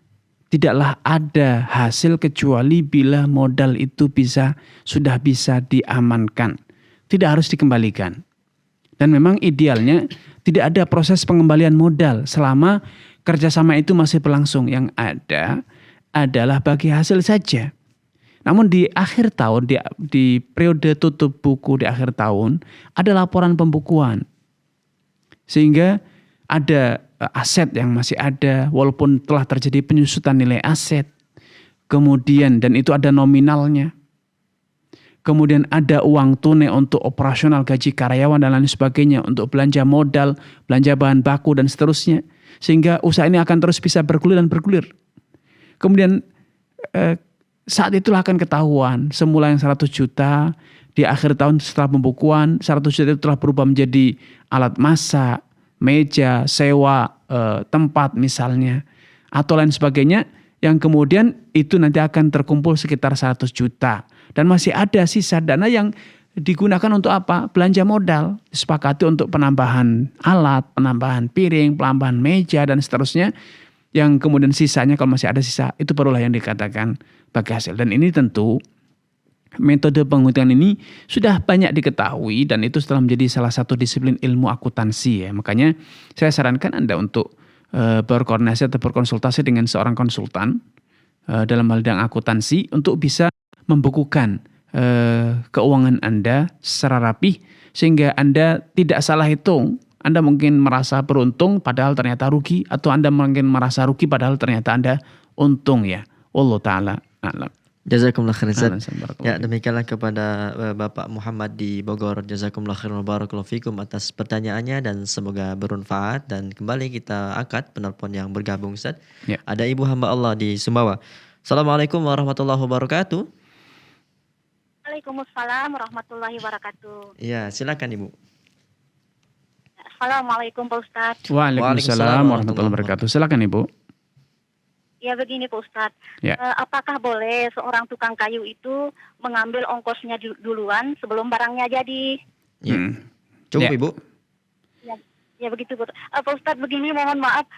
tidaklah ada hasil kecuali bila modal itu sudah bisa diamankan. Tidak harus dikembalikan. Dan memang idealnya tidak ada proses pengembalian modal selama kerjasama itu masih berlangsung. Yang ada adalah bagi hasil saja. Namun di akhir tahun, di periode tutup buku di akhir tahun, ada laporan pembukuan. Sehingga ada aset yang masih ada, walaupun telah terjadi penyusutan nilai aset. kemudian dan itu ada nominalnya, kemudian ada uang tunai untuk operasional gaji karyawan dan lain sebagainya, untuk belanja modal, belanja bahan baku dan seterusnya, sehingga usaha ini akan terus bisa bergulir dan bergulir. Kemudian saat itulah akan ketahuan semula yang 100 juta di akhir tahun setelah pembukuan 100 juta itu telah berubah menjadi alat masak, meja, sewa tempat misalnya atau lain sebagainya, yang kemudian itu nanti akan terkumpul sekitar 100 juta dan masih ada sisa dana yang digunakan untuk apa? Belanja modal, disepakati untuk penambahan alat, penambahan piring, penambahan meja dan seterusnya, yang kemudian sisanya kalau masih ada sisa itu barulah yang dikatakan bagi hasil. Dan ini tentu metode penghitungan ini sudah banyak diketahui dan itu telah menjadi salah satu disiplin ilmu akuntansi ya. Makanya saya sarankan Anda untuk berkoordinasi atau berkonsultasi dengan seorang konsultan dalam hal bidang akuntansi untuk bisa membukukan keuangan Anda secara rapih sehingga Anda tidak salah hitung. Anda mungkin merasa beruntung padahal ternyata rugi, atau Anda mungkin merasa rugi padahal ternyata Anda untung ya. Allah Ta'ala a'lam. Jazakumullah khairan. Ya, demikianlah kepada Bapak Muhammad di Bogor. Jazakumullah khairan wa barakallahu fikum atas pertanyaannya dan semoga bermanfaat. Dan kembali kita angkat penelpon yang bergabung, Ustaz. Ya. Ada Ibu hamba Allah di Sumbawa. Assalamualaikum warahmatullahi wabarakatuh. Waalaikumsalam warahmatullahi wabarakatuh. Iya, silakan Ibu. Assalamualaikum Pak Ustadz. Waalaikumsalam warahmatullahi wabarakatuh. Silakan Ibu. Ya begini Pak Ustadz, ya. Apakah boleh seorang tukang kayu itu mengambil ongkosnya duluan sebelum barangnya jadi? Ya. Cukup ya. Ibu. Ya begitu Pak Ustadz, begini mohon maaf.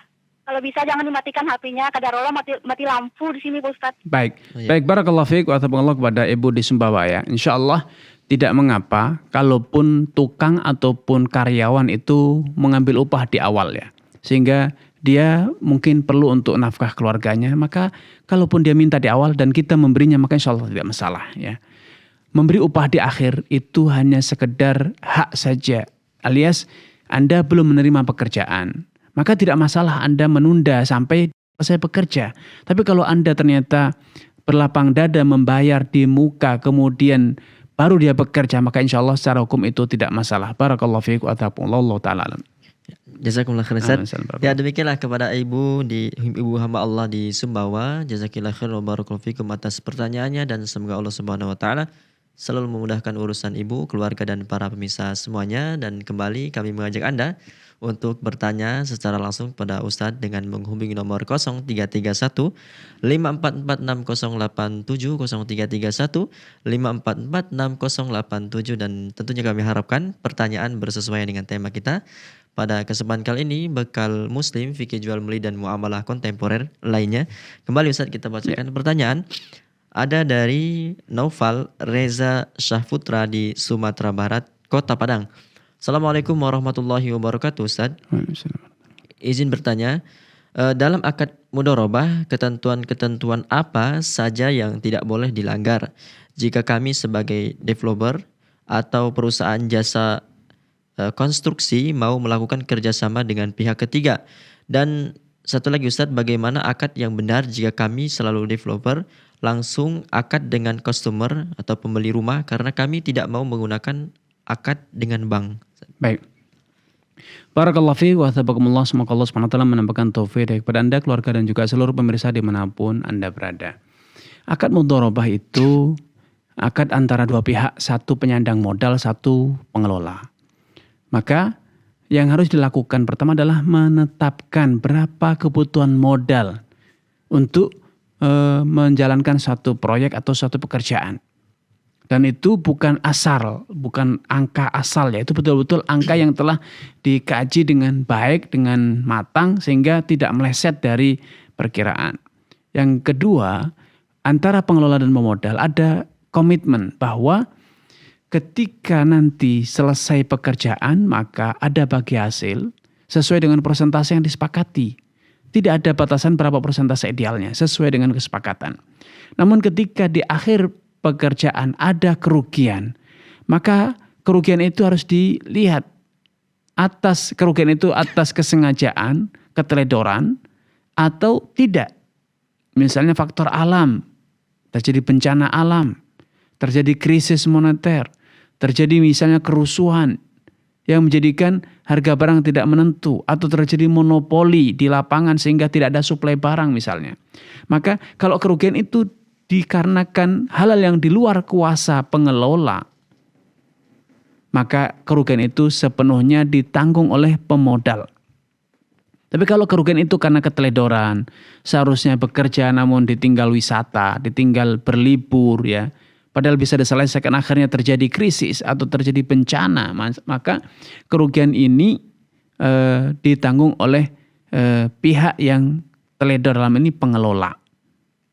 Kalau bisa jangan dimatikan HP-nya, kadarullah mati lampu di sini Pak Ustadz. Baik, baik, barakallahu fiik wa tabaraka kepada Ibu di Sumbawa ya. Insyaallah tidak mengapa kalaupun tukang ataupun karyawan itu mengambil upah di awal ya. Sehingga dia mungkin perlu untuk nafkah keluarganya, maka kalaupun dia minta di awal dan kita memberinya, maka insyaallah tidak masalah ya. Memberi upah di akhir itu hanya sekedar hak saja, alias Anda belum menerima pekerjaan. Maka tidak masalah Anda menunda sampai selesai bekerja. Tapi kalau Anda ternyata berlapang dada membayar di muka kemudian baru dia bekerja, maka insya Allah secara hukum itu tidak masalah. Barakallahu fiikum wa ta'ala. Jazakumullah khairan. Ya, demikianlah kepada Ibu hamba Allah di Sumbawa. Jazakillah khairan wa barakallahu fikum atas pertanyaannya dan semoga Allah Subhanahu wa taala selalu memudahkan urusan Ibu, keluarga dan para pemirsa semuanya. Dan kembali kami mengajak Anda untuk bertanya secara langsung pada Ustadz dengan menghubungi nomor 0331 5446 087 0331 5446 087 dan tentunya kami harapkan pertanyaan bersesuaian dengan tema kita. Pada kesempatan kali ini bekal muslim, fikih jual beli dan muamalah kontemporer lainnya. Kembali Ustadz kita bacakan pertanyaan. Ada dari Naufal Reza Syahputra di Sumatera Barat, Kota Padang. Assalamualaikum warahmatullahi wabarakatuh Ustadz. Izin bertanya, dalam akad mudharabah ketentuan-ketentuan apa saja yang tidak boleh dilanggar jika kami sebagai developer atau perusahaan jasa konstruksi mau melakukan kerjasama dengan pihak ketiga? Dan satu lagi Ustadz, bagaimana akad yang benar jika kami selalu developer langsung akad dengan customer atau pembeli rumah karena kami tidak mau menggunakan akad dengan bank? Baik. Barakallahu fiik wa tabakumullah. Semoga Allah SWT menambahkan taufik kepada Anda, keluarga dan juga seluruh pemirsa dimanapun Anda berada. Akad mudharabah itu akad antara dua pihak, satu penyandang modal, satu pengelola. Maka yang harus dilakukan pertama adalah menetapkan berapa kebutuhan modal untuk menjalankan suatu proyek atau suatu pekerjaan. Dan itu bukan asal, bukan angka asal ya, itu betul-betul angka yang telah dikaji dengan baik, dengan matang sehingga tidak meleset dari perkiraan. Yang kedua, antara pengelola dan pemodal ada komitmen bahwa ketika nanti selesai pekerjaan maka ada bagi hasil sesuai dengan persentase yang disepakati. Tidak ada batasan berapa persentase idealnya, sesuai dengan kesepakatan. Namun ketika di akhir pekerjaan ada kerugian, maka kerugian itu harus dilihat atas kerugian itu atas kesengajaan, keteledoran atau tidak. Misalnya faktor alam terjadi bencana alam, terjadi krisis moneter, terjadi misalnya kerusuhan yang menjadikan harga barang tidak menentu, atau terjadi monopoli di lapangan sehingga tidak ada suplai barang misalnya. Maka kalau kerugian itu dikarenakan hal-hal yang di luar kuasa pengelola, maka kerugian itu sepenuhnya ditanggung oleh pemodal. Tapi kalau kerugian itu karena keteledoran, seharusnya bekerja namun ditinggal wisata, ditinggal berlibur ya, padahal bisa diselesaikan, akhirnya terjadi krisis atau terjadi bencana, maka kerugian ini ditanggung oleh pihak yang teledor, dalam ini pengelola.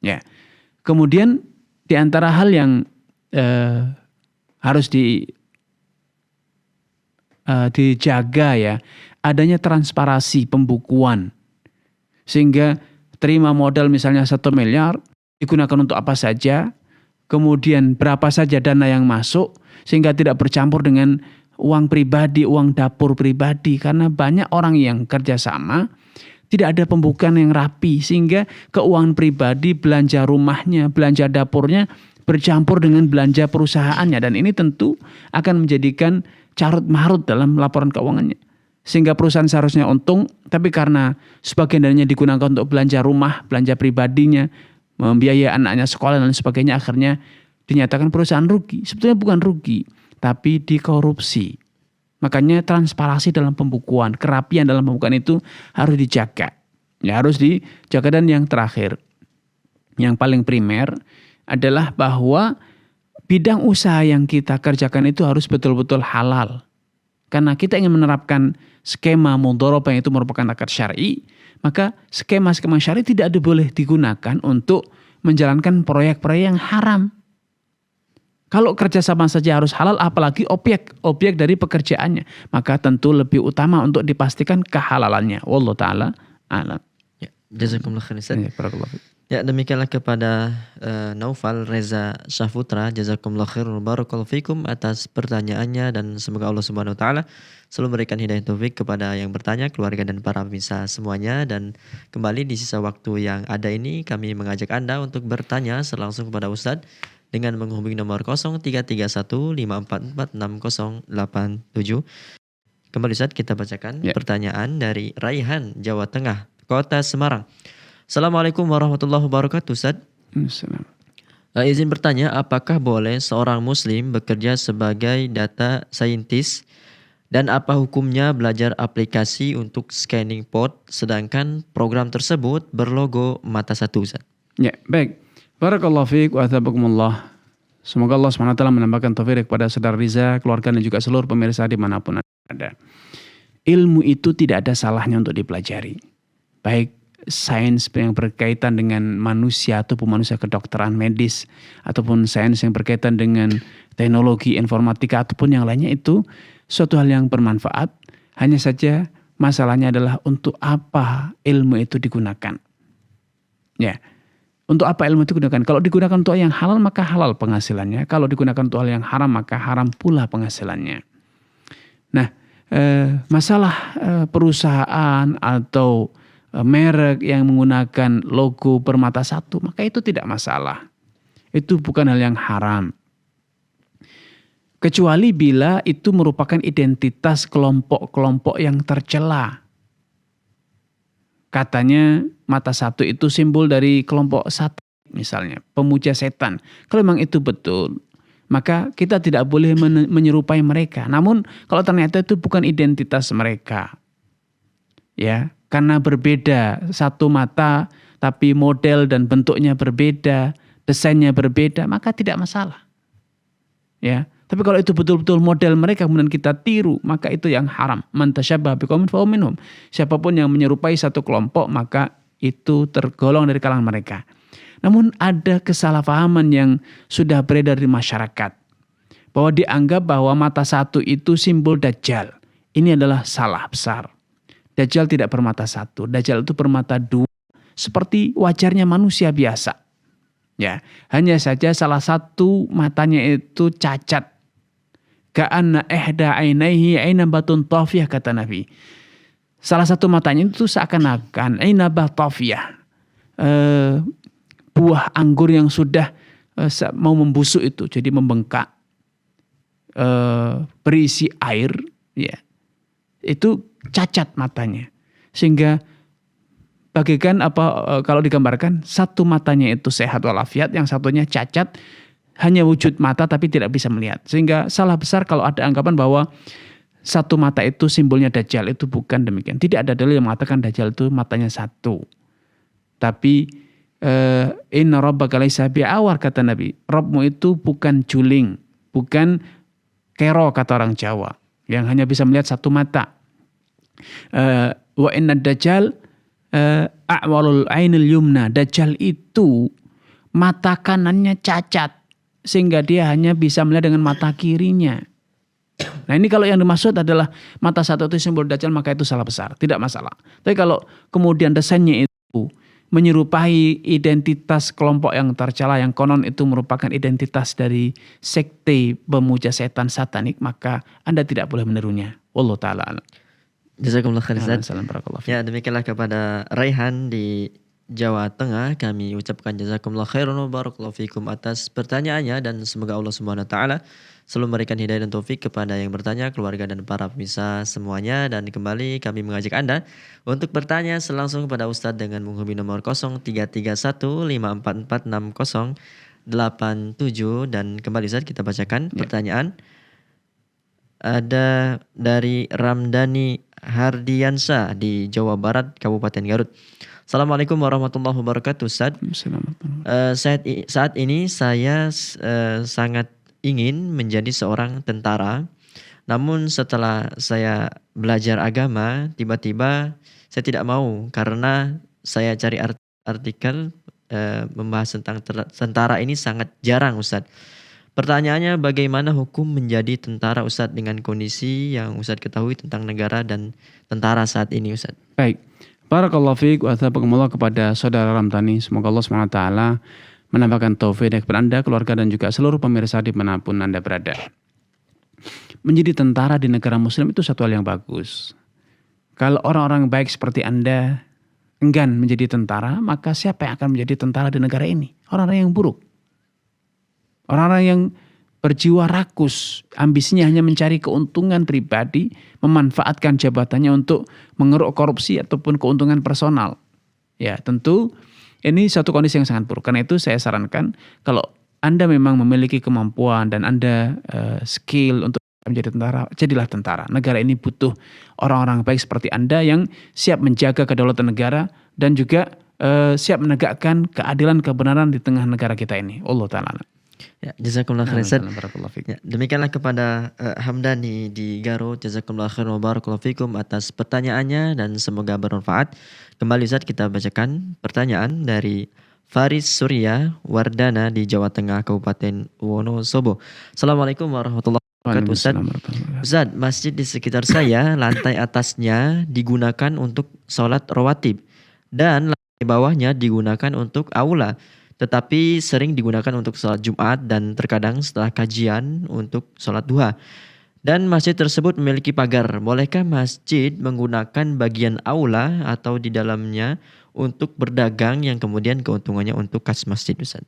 Ya. Kemudian di antara hal yang harus dijaga ya, adanya transparansi pembukuan, sehingga terima modal misalnya 1 miliar digunakan untuk apa saja, kemudian berapa saja dana yang masuk, sehingga tidak bercampur dengan uang pribadi, uang dapur pribadi, karena banyak orang yang kerjasama tidak ada pembukuan yang rapi, sehingga keuangan pribadi, belanja rumahnya, belanja dapurnya bercampur dengan belanja perusahaannya, dan ini tentu akan menjadikan carut marut dalam laporan keuangannya. Sehingga perusahaan seharusnya untung, tapi karena sebagian dananya digunakan untuk belanja rumah, belanja pribadinya, membiayai anaknya sekolah dan sebagainya, akhirnya dinyatakan perusahaan rugi. Sebetulnya bukan rugi, tapi dikorupsi. Makanya transparansi dalam pembukuan, kerapian dalam pembukuan itu harus dijaga. Ya, harus dijaga. Dan yang terakhir, yang paling primer adalah bahwa bidang usaha yang kita kerjakan itu harus betul-betul halal. Karena kita ingin menerapkan skema mudharabah yang itu merupakan akad syar'i, maka skema-skema syar'i tidak boleh digunakan untuk menjalankan proyek-proyek yang haram. Kalau kerjasama saja harus halal, apalagi objek dari pekerjaannya, maka tentu lebih utama untuk dipastikan kehalalannya. Wallahu ta'ala a'lam. Ya, jazakumullah khairan Ustaz. Ya, barakallahu fiik. Ya, demikianlah kepada Naufal Reza Syahputra, jazakumullah khairan barakallahu fikum atas pertanyaannya, dan semoga Allah Subhanahu wa taala selalu memberikan hidayah taufik kepada yang bertanya, keluarga dan para pemirsa semuanya. Dan kembali di sisa waktu yang ada ini, kami mengajak Anda untuk bertanya langsung kepada Ustadz dengan menghubungi nomor 0315446087. Kembali Ustadz, kita bacakan pertanyaan dari Raihan, Jawa Tengah, Kota Semarang. Assalamualaikum warahmatullahi wabarakatuh, Ustadz. Izin bertanya, apakah boleh seorang muslim bekerja sebagai data scientist, dan apa hukumnya belajar aplikasi untuk scanning pot sedangkan program tersebut berlogo mata satu, Ustadz? Ya, baik. Barakallahu fiik wa athabakumullah. Semoga Allah SWT menambahkan taufik kepada saudara Riza, keluarga, dan juga seluruh pemirsa dimanapun ada. Ilmu itu tidak ada salahnya untuk dipelajari. Baik sains yang berkaitan dengan manusia ataupun manusia kedokteran medis, ataupun sains yang berkaitan dengan teknologi informatika ataupun yang lainnya, itu suatu hal yang bermanfaat. Hanya saja masalahnya adalah untuk apa ilmu itu digunakan. Ya, untuk apa ilmu itu digunakan? Kalau digunakan untuk yang halal maka halal penghasilannya. Kalau digunakan untuk hal yang haram maka haram pula penghasilannya. Nah, masalah perusahaan atau merek yang menggunakan logo bermata satu, maka itu tidak masalah. Itu bukan hal yang haram. Kecuali bila itu merupakan identitas kelompok-kelompok yang tercela. Katanya mata satu itu simbol dari kelompok satu, misalnya pemuja setan. Kalau memang itu betul, maka kita tidak boleh menyerupai mereka. Namun kalau ternyata itu bukan identitas mereka, ya, karena berbeda satu mata, tapi model dan bentuknya berbeda, desainnya berbeda, maka tidak masalah. Ya, tapi kalau itu betul-betul model mereka kemudian kita tiru, maka itu yang haram. Man tasyabbaha biqaumin fahuwa minhum. Siapapun yang menyerupai satu kelompok, maka itu tergolong dari kalangan mereka. Namun ada kesalahpahaman yang sudah beredar di masyarakat, bahwa dianggap bahwa mata satu itu simbol Dajjal. Ini adalah salah besar. Dajjal tidak bermata satu, Dajjal itu bermata dua, seperti wajarnya manusia biasa. Ya, hanya saja salah satu matanya itu cacat. Ka'anna ihda ainaihi ainabatun tafiyah, kata Nabi. Salah satu matanya itu seakan-akan ainabah tafiyah, buah anggur yang sudah mau membusuk itu, jadi membengkak, berisi air, ya, itu cacat matanya, sehingga bagaikan kalau digambarkan satu matanya itu sehat walafiat, yang satunya cacat, hanya wujud mata tapi tidak bisa melihat. Sehingga salah besar kalau ada anggapan bahwa satu mata itu simbolnya Dajjal. Itu bukan demikian. Tidak ada dalil yang mengatakan Dajjal itu matanya satu. Tapi inna rabbaka laisa bi'awar, kata Nabi. Rabbmu itu bukan juling, bukan kero kata orang Jawa, yang hanya bisa melihat satu mata. Wa inna Dajjal a'walul ainil yumna. Dajjal itu mata kanannya cacat, sehingga dia hanya bisa melihat dengan mata kirinya. Nah ini kalau yang dimaksud adalah mata satu itu simbol Dajjal, maka itu salah besar, tidak masalah. Tapi kalau kemudian desainnya itu menyerupai identitas kelompok yang tercela, yang konon itu merupakan identitas dari sekte pemuja setan satanik, maka Anda tidak boleh menirunya. Wallahu ta'ala a'lam. Jazakumullah khair Ustaz. Barakallahu Ya, demikianlah kepada Raihan di Jawa Tengah, kami ucapkan jazakumullah khairan wa barakallahu fikum atas pertanyaannya, dan semoga Allah Subhanahu wa taala selalu memberikan hidayah dan taufik kepada yang bertanya, keluarga dan para pemirsa semuanya. Dan kembali kami mengajak Anda untuk bertanya langsung kepada Ustadz dengan menghubungi nomor 0331546087. Dan kembali Ustadz, kita bacakan pertanyaan. Ada dari Ramdhani Hardiansa di Jawa Barat, Kabupaten Garut. Assalamualaikum warahmatullahi wabarakatuh, Ustaz. Saat ini saya sangat ingin menjadi seorang tentara. Namun setelah saya belajar agama, tiba-tiba saya tidak mau karena saya cari artikel membahas tentang tentara ini sangat jarang, Ustaz. Pertanyaannya, bagaimana hukum menjadi tentara, Ustaz, dengan kondisi yang Ustaz ketahui tentang negara dan tentara saat ini, Ustaz? Baik. Barakallahu fiik wa athabakumullah kepada saudara Ramdhani. Semoga Allah SWT menambahkan taufik kepada Anda, keluarga, dan juga seluruh pemirsa dimanapun Anda berada. Menjadi tentara di negara muslim itu satu hal yang bagus. Kalau orang-orang baik seperti Anda enggan menjadi tentara, maka siapa yang akan menjadi tentara di negara ini? Orang-orang yang buruk. Orang-orang yang berjiwa rakus, ambisinya hanya mencari keuntungan pribadi, memanfaatkan jabatannya untuk mengeruk korupsi ataupun keuntungan personal. Ya, tentu ini satu kondisi yang sangat buruk. Karena itu saya sarankan, kalau Anda memang memiliki kemampuan dan Anda skill untuk menjadi tentara, jadilah tentara. Negara ini butuh orang-orang baik seperti Anda yang siap menjaga kedaulatan negara dan juga siap menegakkan keadilan, kebenaran di tengah negara kita ini. Allah Ta'ala. Ya, jazakumullah khairan. Ya, demikianlah kepada Hamdani di Garut, jazakumullah khairan wa barakallahu fikum atas pertanyaannya dan semoga bermanfaat. Kembali Ustaz, kita bacakan pertanyaan dari Faris Surya Wardana di Jawa Tengah, Kabupaten Wonosobo. Assalamualaikum warahmatullahi wabarakatuh, Ustaz. Ustaz, masjid di sekitar saya lantai atasnya digunakan untuk sholat rawatib dan lantai bawahnya digunakan untuk aula, tetapi sering digunakan untuk sholat Jumat dan terkadang setelah kajian untuk sholat duha. Dan masjid tersebut memiliki pagar. Bolehkah masjid menggunakan bagian aula atau di dalamnya untuk berdagang yang kemudian keuntungannya untuk kas masjid, Ustaz?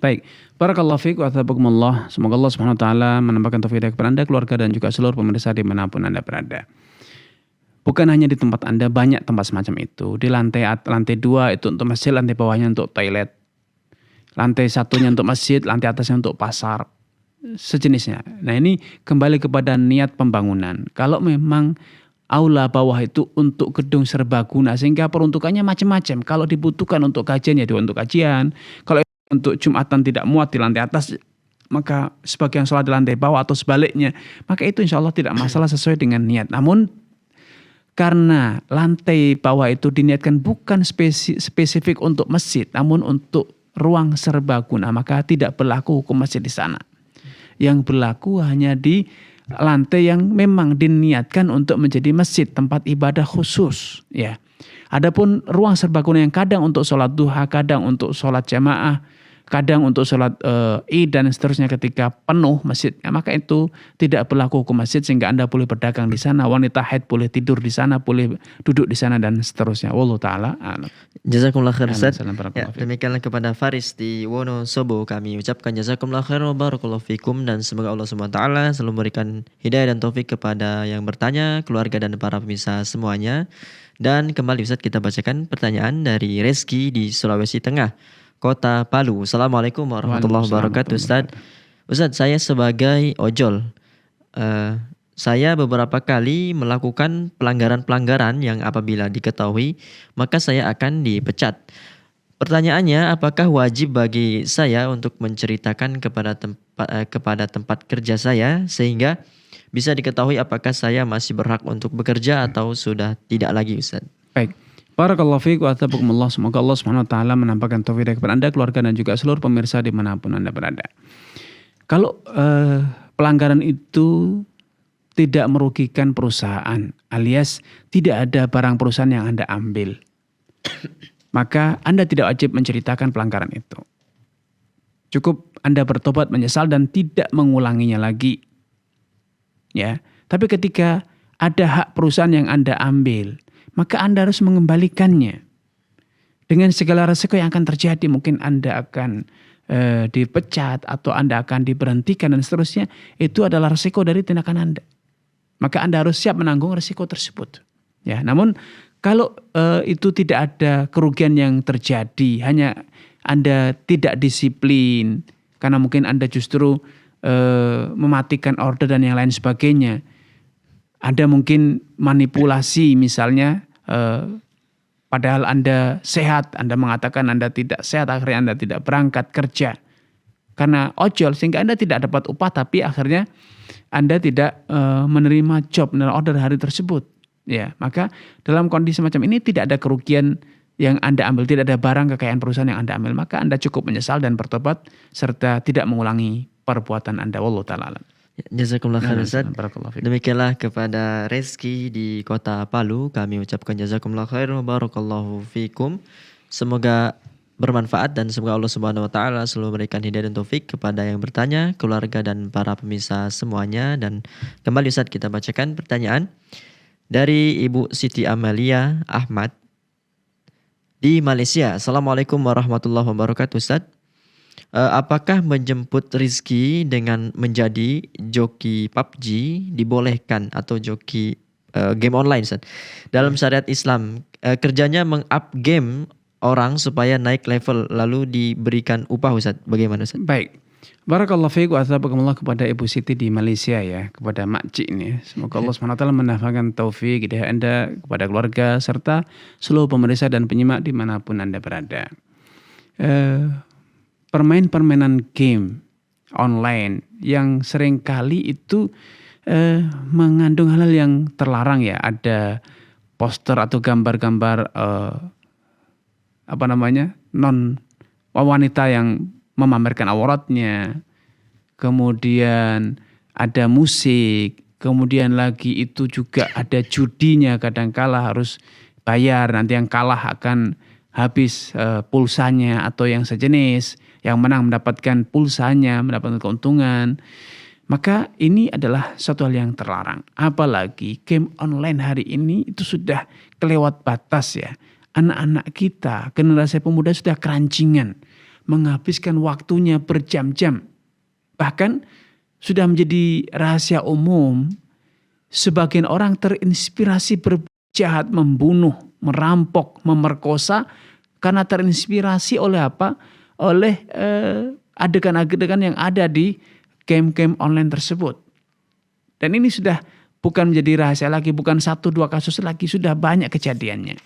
Baik. Barakallahu fiik wa athabakumullah. Semoga Allah Subhanahu wa taala menambahkan taufik kepada Anda, keluarga, dan juga seluruh pemirsa dimanapun Anda berada. Bukan hanya di tempat Anda, banyak tempat semacam itu. Di lantai 2 itu untuk masjid, lantai bawahnya untuk toilet. Lantai satunya untuk masjid, lantai atasnya untuk pasar, sejenisnya. Nah ini kembali kepada niat pembangunan. Kalau memang aula bawah itu untuk gedung serbaguna sehingga peruntukannya macam-macam. Kalau dibutuhkan untuk kajian ya untuk kajian. Kalau untuk Jumatan tidak muat di lantai atas, maka sebagian sholat di lantai bawah atau sebaliknya, maka itu insya Allah tidak masalah sesuai dengan niat. Namun karena lantai bawah itu diniatkan bukan spesifik untuk masjid, namun untuk ruang serbaguna, maka tidak berlaku hukum masjid di sana. Yang berlaku hanya di lantai yang memang diniatkan untuk menjadi masjid, tempat ibadah khusus. Ya. Adapun ruang serbaguna yang kadang untuk sholat duha, kadang untuk sholat jamaah, kadang untuk sholat Id dan seterusnya ketika penuh masjid, maka itu tidak berlaku hukum masjid sehingga Anda boleh berdagang di sana, wanita haid boleh tidur di sana, boleh duduk di sana dan seterusnya. Wallahu taala a'lam. Jazakumullah khair Ustaz. Assalamualaikum. Ya, demikianlah kepada Faris di Wonosobo kami ucapkan jazakumullah khair wa barakallahu fikum, dan semoga Allah Subhanahu wa taala selalu memberikan hidayah dan taufik kepada yang bertanya, keluarga dan para pemirsa semuanya. Dan kembali Ustaz, kita bacakan pertanyaan dari Reski di Sulawesi Tengah, Kota Palu. Assalamualaikum warahmatullahi wabarakatuh Ustaz. Ustaz, saya sebagai ojol, saya beberapa kali melakukan pelanggaran-pelanggaran yang apabila diketahui maka saya akan dipecat. Pertanyaannya, apakah wajib bagi saya untuk menceritakan kepada tempat kerja saya sehingga bisa diketahui apakah saya masih berhak untuk bekerja atau sudah tidak lagi Ustaz? Baik. Barakallahu fiik wa atabakumullah. Semoga Allah Subhanahu wa taala menampakkan taufik kepada Anda, keluarga dan juga seluruh pemirsa dimanapun Anda berada. Kalau pelanggaran itu tidak merugikan perusahaan, alias tidak ada barang perusahaan yang Anda ambil, maka Anda tidak wajib menceritakan pelanggaran itu. Cukup Anda bertobat, menyesal dan tidak mengulanginya lagi. Ya, tapi ketika ada hak perusahaan yang Anda ambil, maka Anda harus mengembalikannya. Dengan segala resiko yang akan terjadi, mungkin Anda akan dipecat atau Anda akan diberhentikan dan seterusnya. Itu adalah resiko dari tindakan Anda. Maka Anda harus siap menanggung resiko tersebut. Ya, namun kalau itu tidak ada kerugian yang terjadi, hanya Anda tidak disiplin karena mungkin Anda justru mematikan order dan yang lain sebagainya. Anda mungkin manipulasi misalnya, padahal Anda sehat, Anda mengatakan Anda tidak sehat, akhirnya Anda tidak berangkat kerja karena ojol, sehingga Anda tidak dapat upah, tapi akhirnya Anda tidak menerima job dan order hari tersebut. Ya, maka dalam kondisi semacam ini tidak ada kerugian yang Anda ambil, tidak ada barang kekayaan perusahaan yang Anda ambil, maka Anda cukup menyesal dan bertobat serta tidak mengulangi perbuatan Anda. Wallahu ta'ala alam. Jazakumullah khair Ustaz. Demikianlah kepada Reski di Kota Palu, kami ucapkan jazakumullah khair wa barakallahu fikum. Semoga bermanfaat dan semoga Allah Subhanahu wa taala selalu memberikan hidayah dan taufik kepada yang bertanya, keluarga dan para pemirsa semuanya. Dan kembali Ustaz, kita bacakan pertanyaan dari Ibu Siti Amalia Ahmad di Malaysia. Assalamualaikum warahmatullahi wabarakatuh Ustaz. Apakah menjemput rizki dengan menjadi joki PUBG dibolehkan atau joki game online Ustaz? Dalam syariat Islam, kerjanya meng-up game orang supaya naik level lalu diberikan upah Ustaz. Bagaimana Ustaz? Baik. Barakallahu fiik wa atabakumullah kepada Ibu Siti di Malaysia ya, kepada Mak Cik ini. Semoga Allah SWT menambahkan taufik hidayah Anda kepada keluarga serta seluruh pemirsa dan penyimak dimanapun Anda berada. Permainan game online yang sering kali itu mengandung hal-hal yang terlarang ya. Ada poster atau gambar-gambar non wanita yang memamerkan auratnya, kemudian ada musik, kemudian lagi itu juga ada judinya, kadangkala harus bayar, nanti yang kalah akan habis pulsanya atau yang sejenis, yang menang mendapatkan pulsanya, mendapatkan keuntungan. Maka ini adalah suatu hal yang terlarang. Apalagi game online hari ini itu sudah kelewat batas ya. Anak-anak kita, generasi pemuda sudah kerancingan, menghabiskan waktunya berjam-jam. Bahkan sudah menjadi rahasia umum, sebagian orang terinspirasi berjahat, membunuh, merampok, memerkosa karena terinspirasi oleh apa? Oleh adegan-adegan yang ada di game-game online tersebut. Dan ini sudah bukan menjadi rahasia lagi, bukan 1-2 kasus lagi, sudah banyak kejadiannya.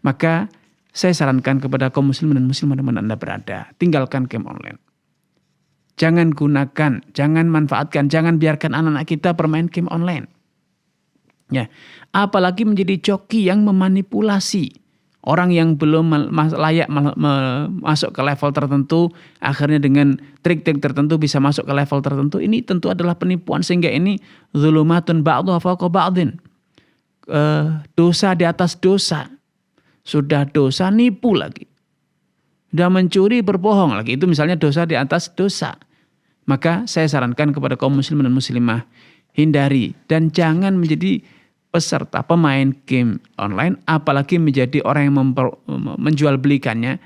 Maka saya sarankan kepada kaum muslimin dan muslimat di mana Anda berada, tinggalkan game online. Jangan gunakan, jangan manfaatkan, jangan biarkan anak-anak kita bermain game online. Ya, apalagi menjadi joki yang memanipulasi orang yang belum layak masuk ke level tertentu, akhirnya dengan trik-trik tertentu bisa masuk ke level tertentu. Ini tentu adalah penipuan, sehingga ini zulumatun ba'dhuha fawqa ba'dhin. Dosa di atas dosa. Sudah dosa, nipu lagi. Sudah mencuri, berbohong lagi. Itu misalnya dosa di atas dosa. Maka saya sarankan kepada kaum muslim dan muslimah, hindari dan jangan menjadi peserta pemain game online, apalagi menjadi orang yang menjual belikannya,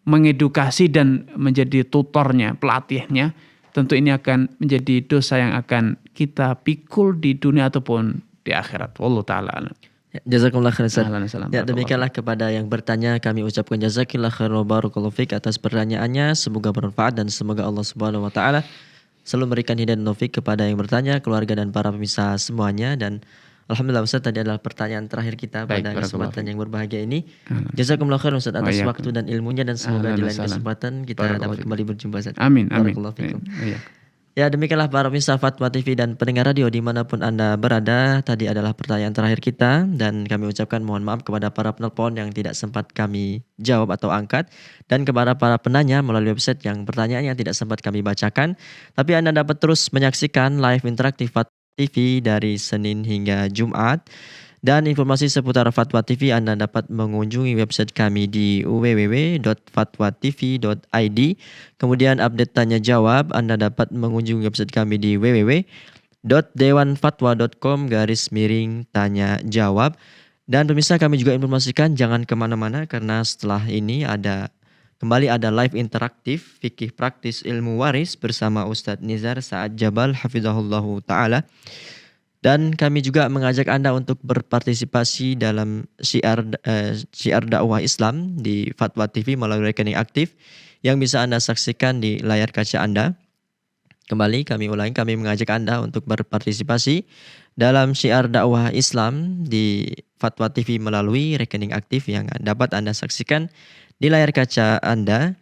mengedukasi dan menjadi tutornya, pelatihnya. Tentu ini akan menjadi dosa yang akan kita pikul di dunia ataupun di akhirat. Wallahu ta'ala alam. Jazakumullah khairan Ustaz. Ahlan wa sahlan. Ya, demikianlah kepada yang bertanya kami ucapkan jazakillah khairan wa barakallahu fik atas pertanyaannya. Semoga bermanfaat dan semoga Allah Subhanahu wa taala selalu memberikan hidayah dan taufik kepada yang bertanya, keluarga dan para pemirsa semuanya. Dan alhamdulillah Ustaz, tadi adalah pertanyaan terakhir kita pada kesempatan yang berbahagia ini. Jazakumullah khairan Ustaz atas waktu dan ilmunya, dan semoga di lain kesempatan kita dapat kembali berjumpa Ustaz. Amin. Barakallahu fikum. Ya, demikianlah para pemirsa Fatwa TV dan pendengar radio dimanapun Anda berada. Tadi adalah pertanyaan terakhir kita, dan kami ucapkan mohon maaf kepada para penelpon yang tidak sempat kami jawab atau angkat, dan kepada para penanya melalui website yang pertanyaan yang tidak sempat kami bacakan. Tapi Anda dapat terus menyaksikan live interaktif Fatwa TV dari Senin hingga Jumat. Dan informasi seputar Fatwa TV Anda dapat mengunjungi website kami di www.fatwatv.id. Kemudian update tanya jawab Anda dapat mengunjungi website kami di www.dewanfatwa.com/tanya jawab. Dan pemirsa, kami juga informasikan jangan kemana-mana, karena setelah ini kembali ada live interaktif fikih praktis ilmu waris bersama Ustadz Nizar Sa'ad Jabal hafizahullahu ta'ala. Dan kami juga mengajak Anda untuk berpartisipasi dalam syiar dakwah Islam di Fatwa TV melalui rekening aktif yang bisa Anda saksikan di layar kaca Anda. Kembali kami ulangi, kami mengajak Anda untuk berpartisipasi dalam syiar dakwah Islam di Fatwa TV melalui rekening aktif yang dapat Anda saksikan di layar kaca Anda.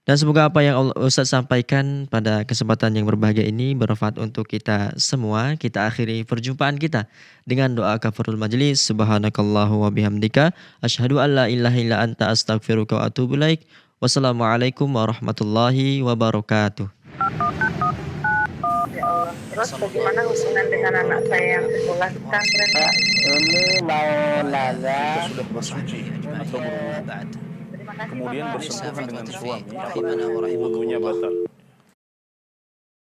Dan semoga apa yang Ustaz sampaikan pada kesempatan yang berbahagia ini bermanfaat untuk kita semua. Kita akhiri perjumpaan kita dengan doa kafaratul majlis. Subhanakallahu wa bihamdika asyhadu an la ilaha illa anta astaghfiruka wa atubu ilaik. Wassalamualaikum warahmatullahi wabarakatuh. Ya Allah. Terus bagaimana hubungan dengan anak saya yang sekolah di pesantren? Ini mau nanya. Sudah bersuci atau belum? Kemudian bersentuhan dengan suami, wudunya batal.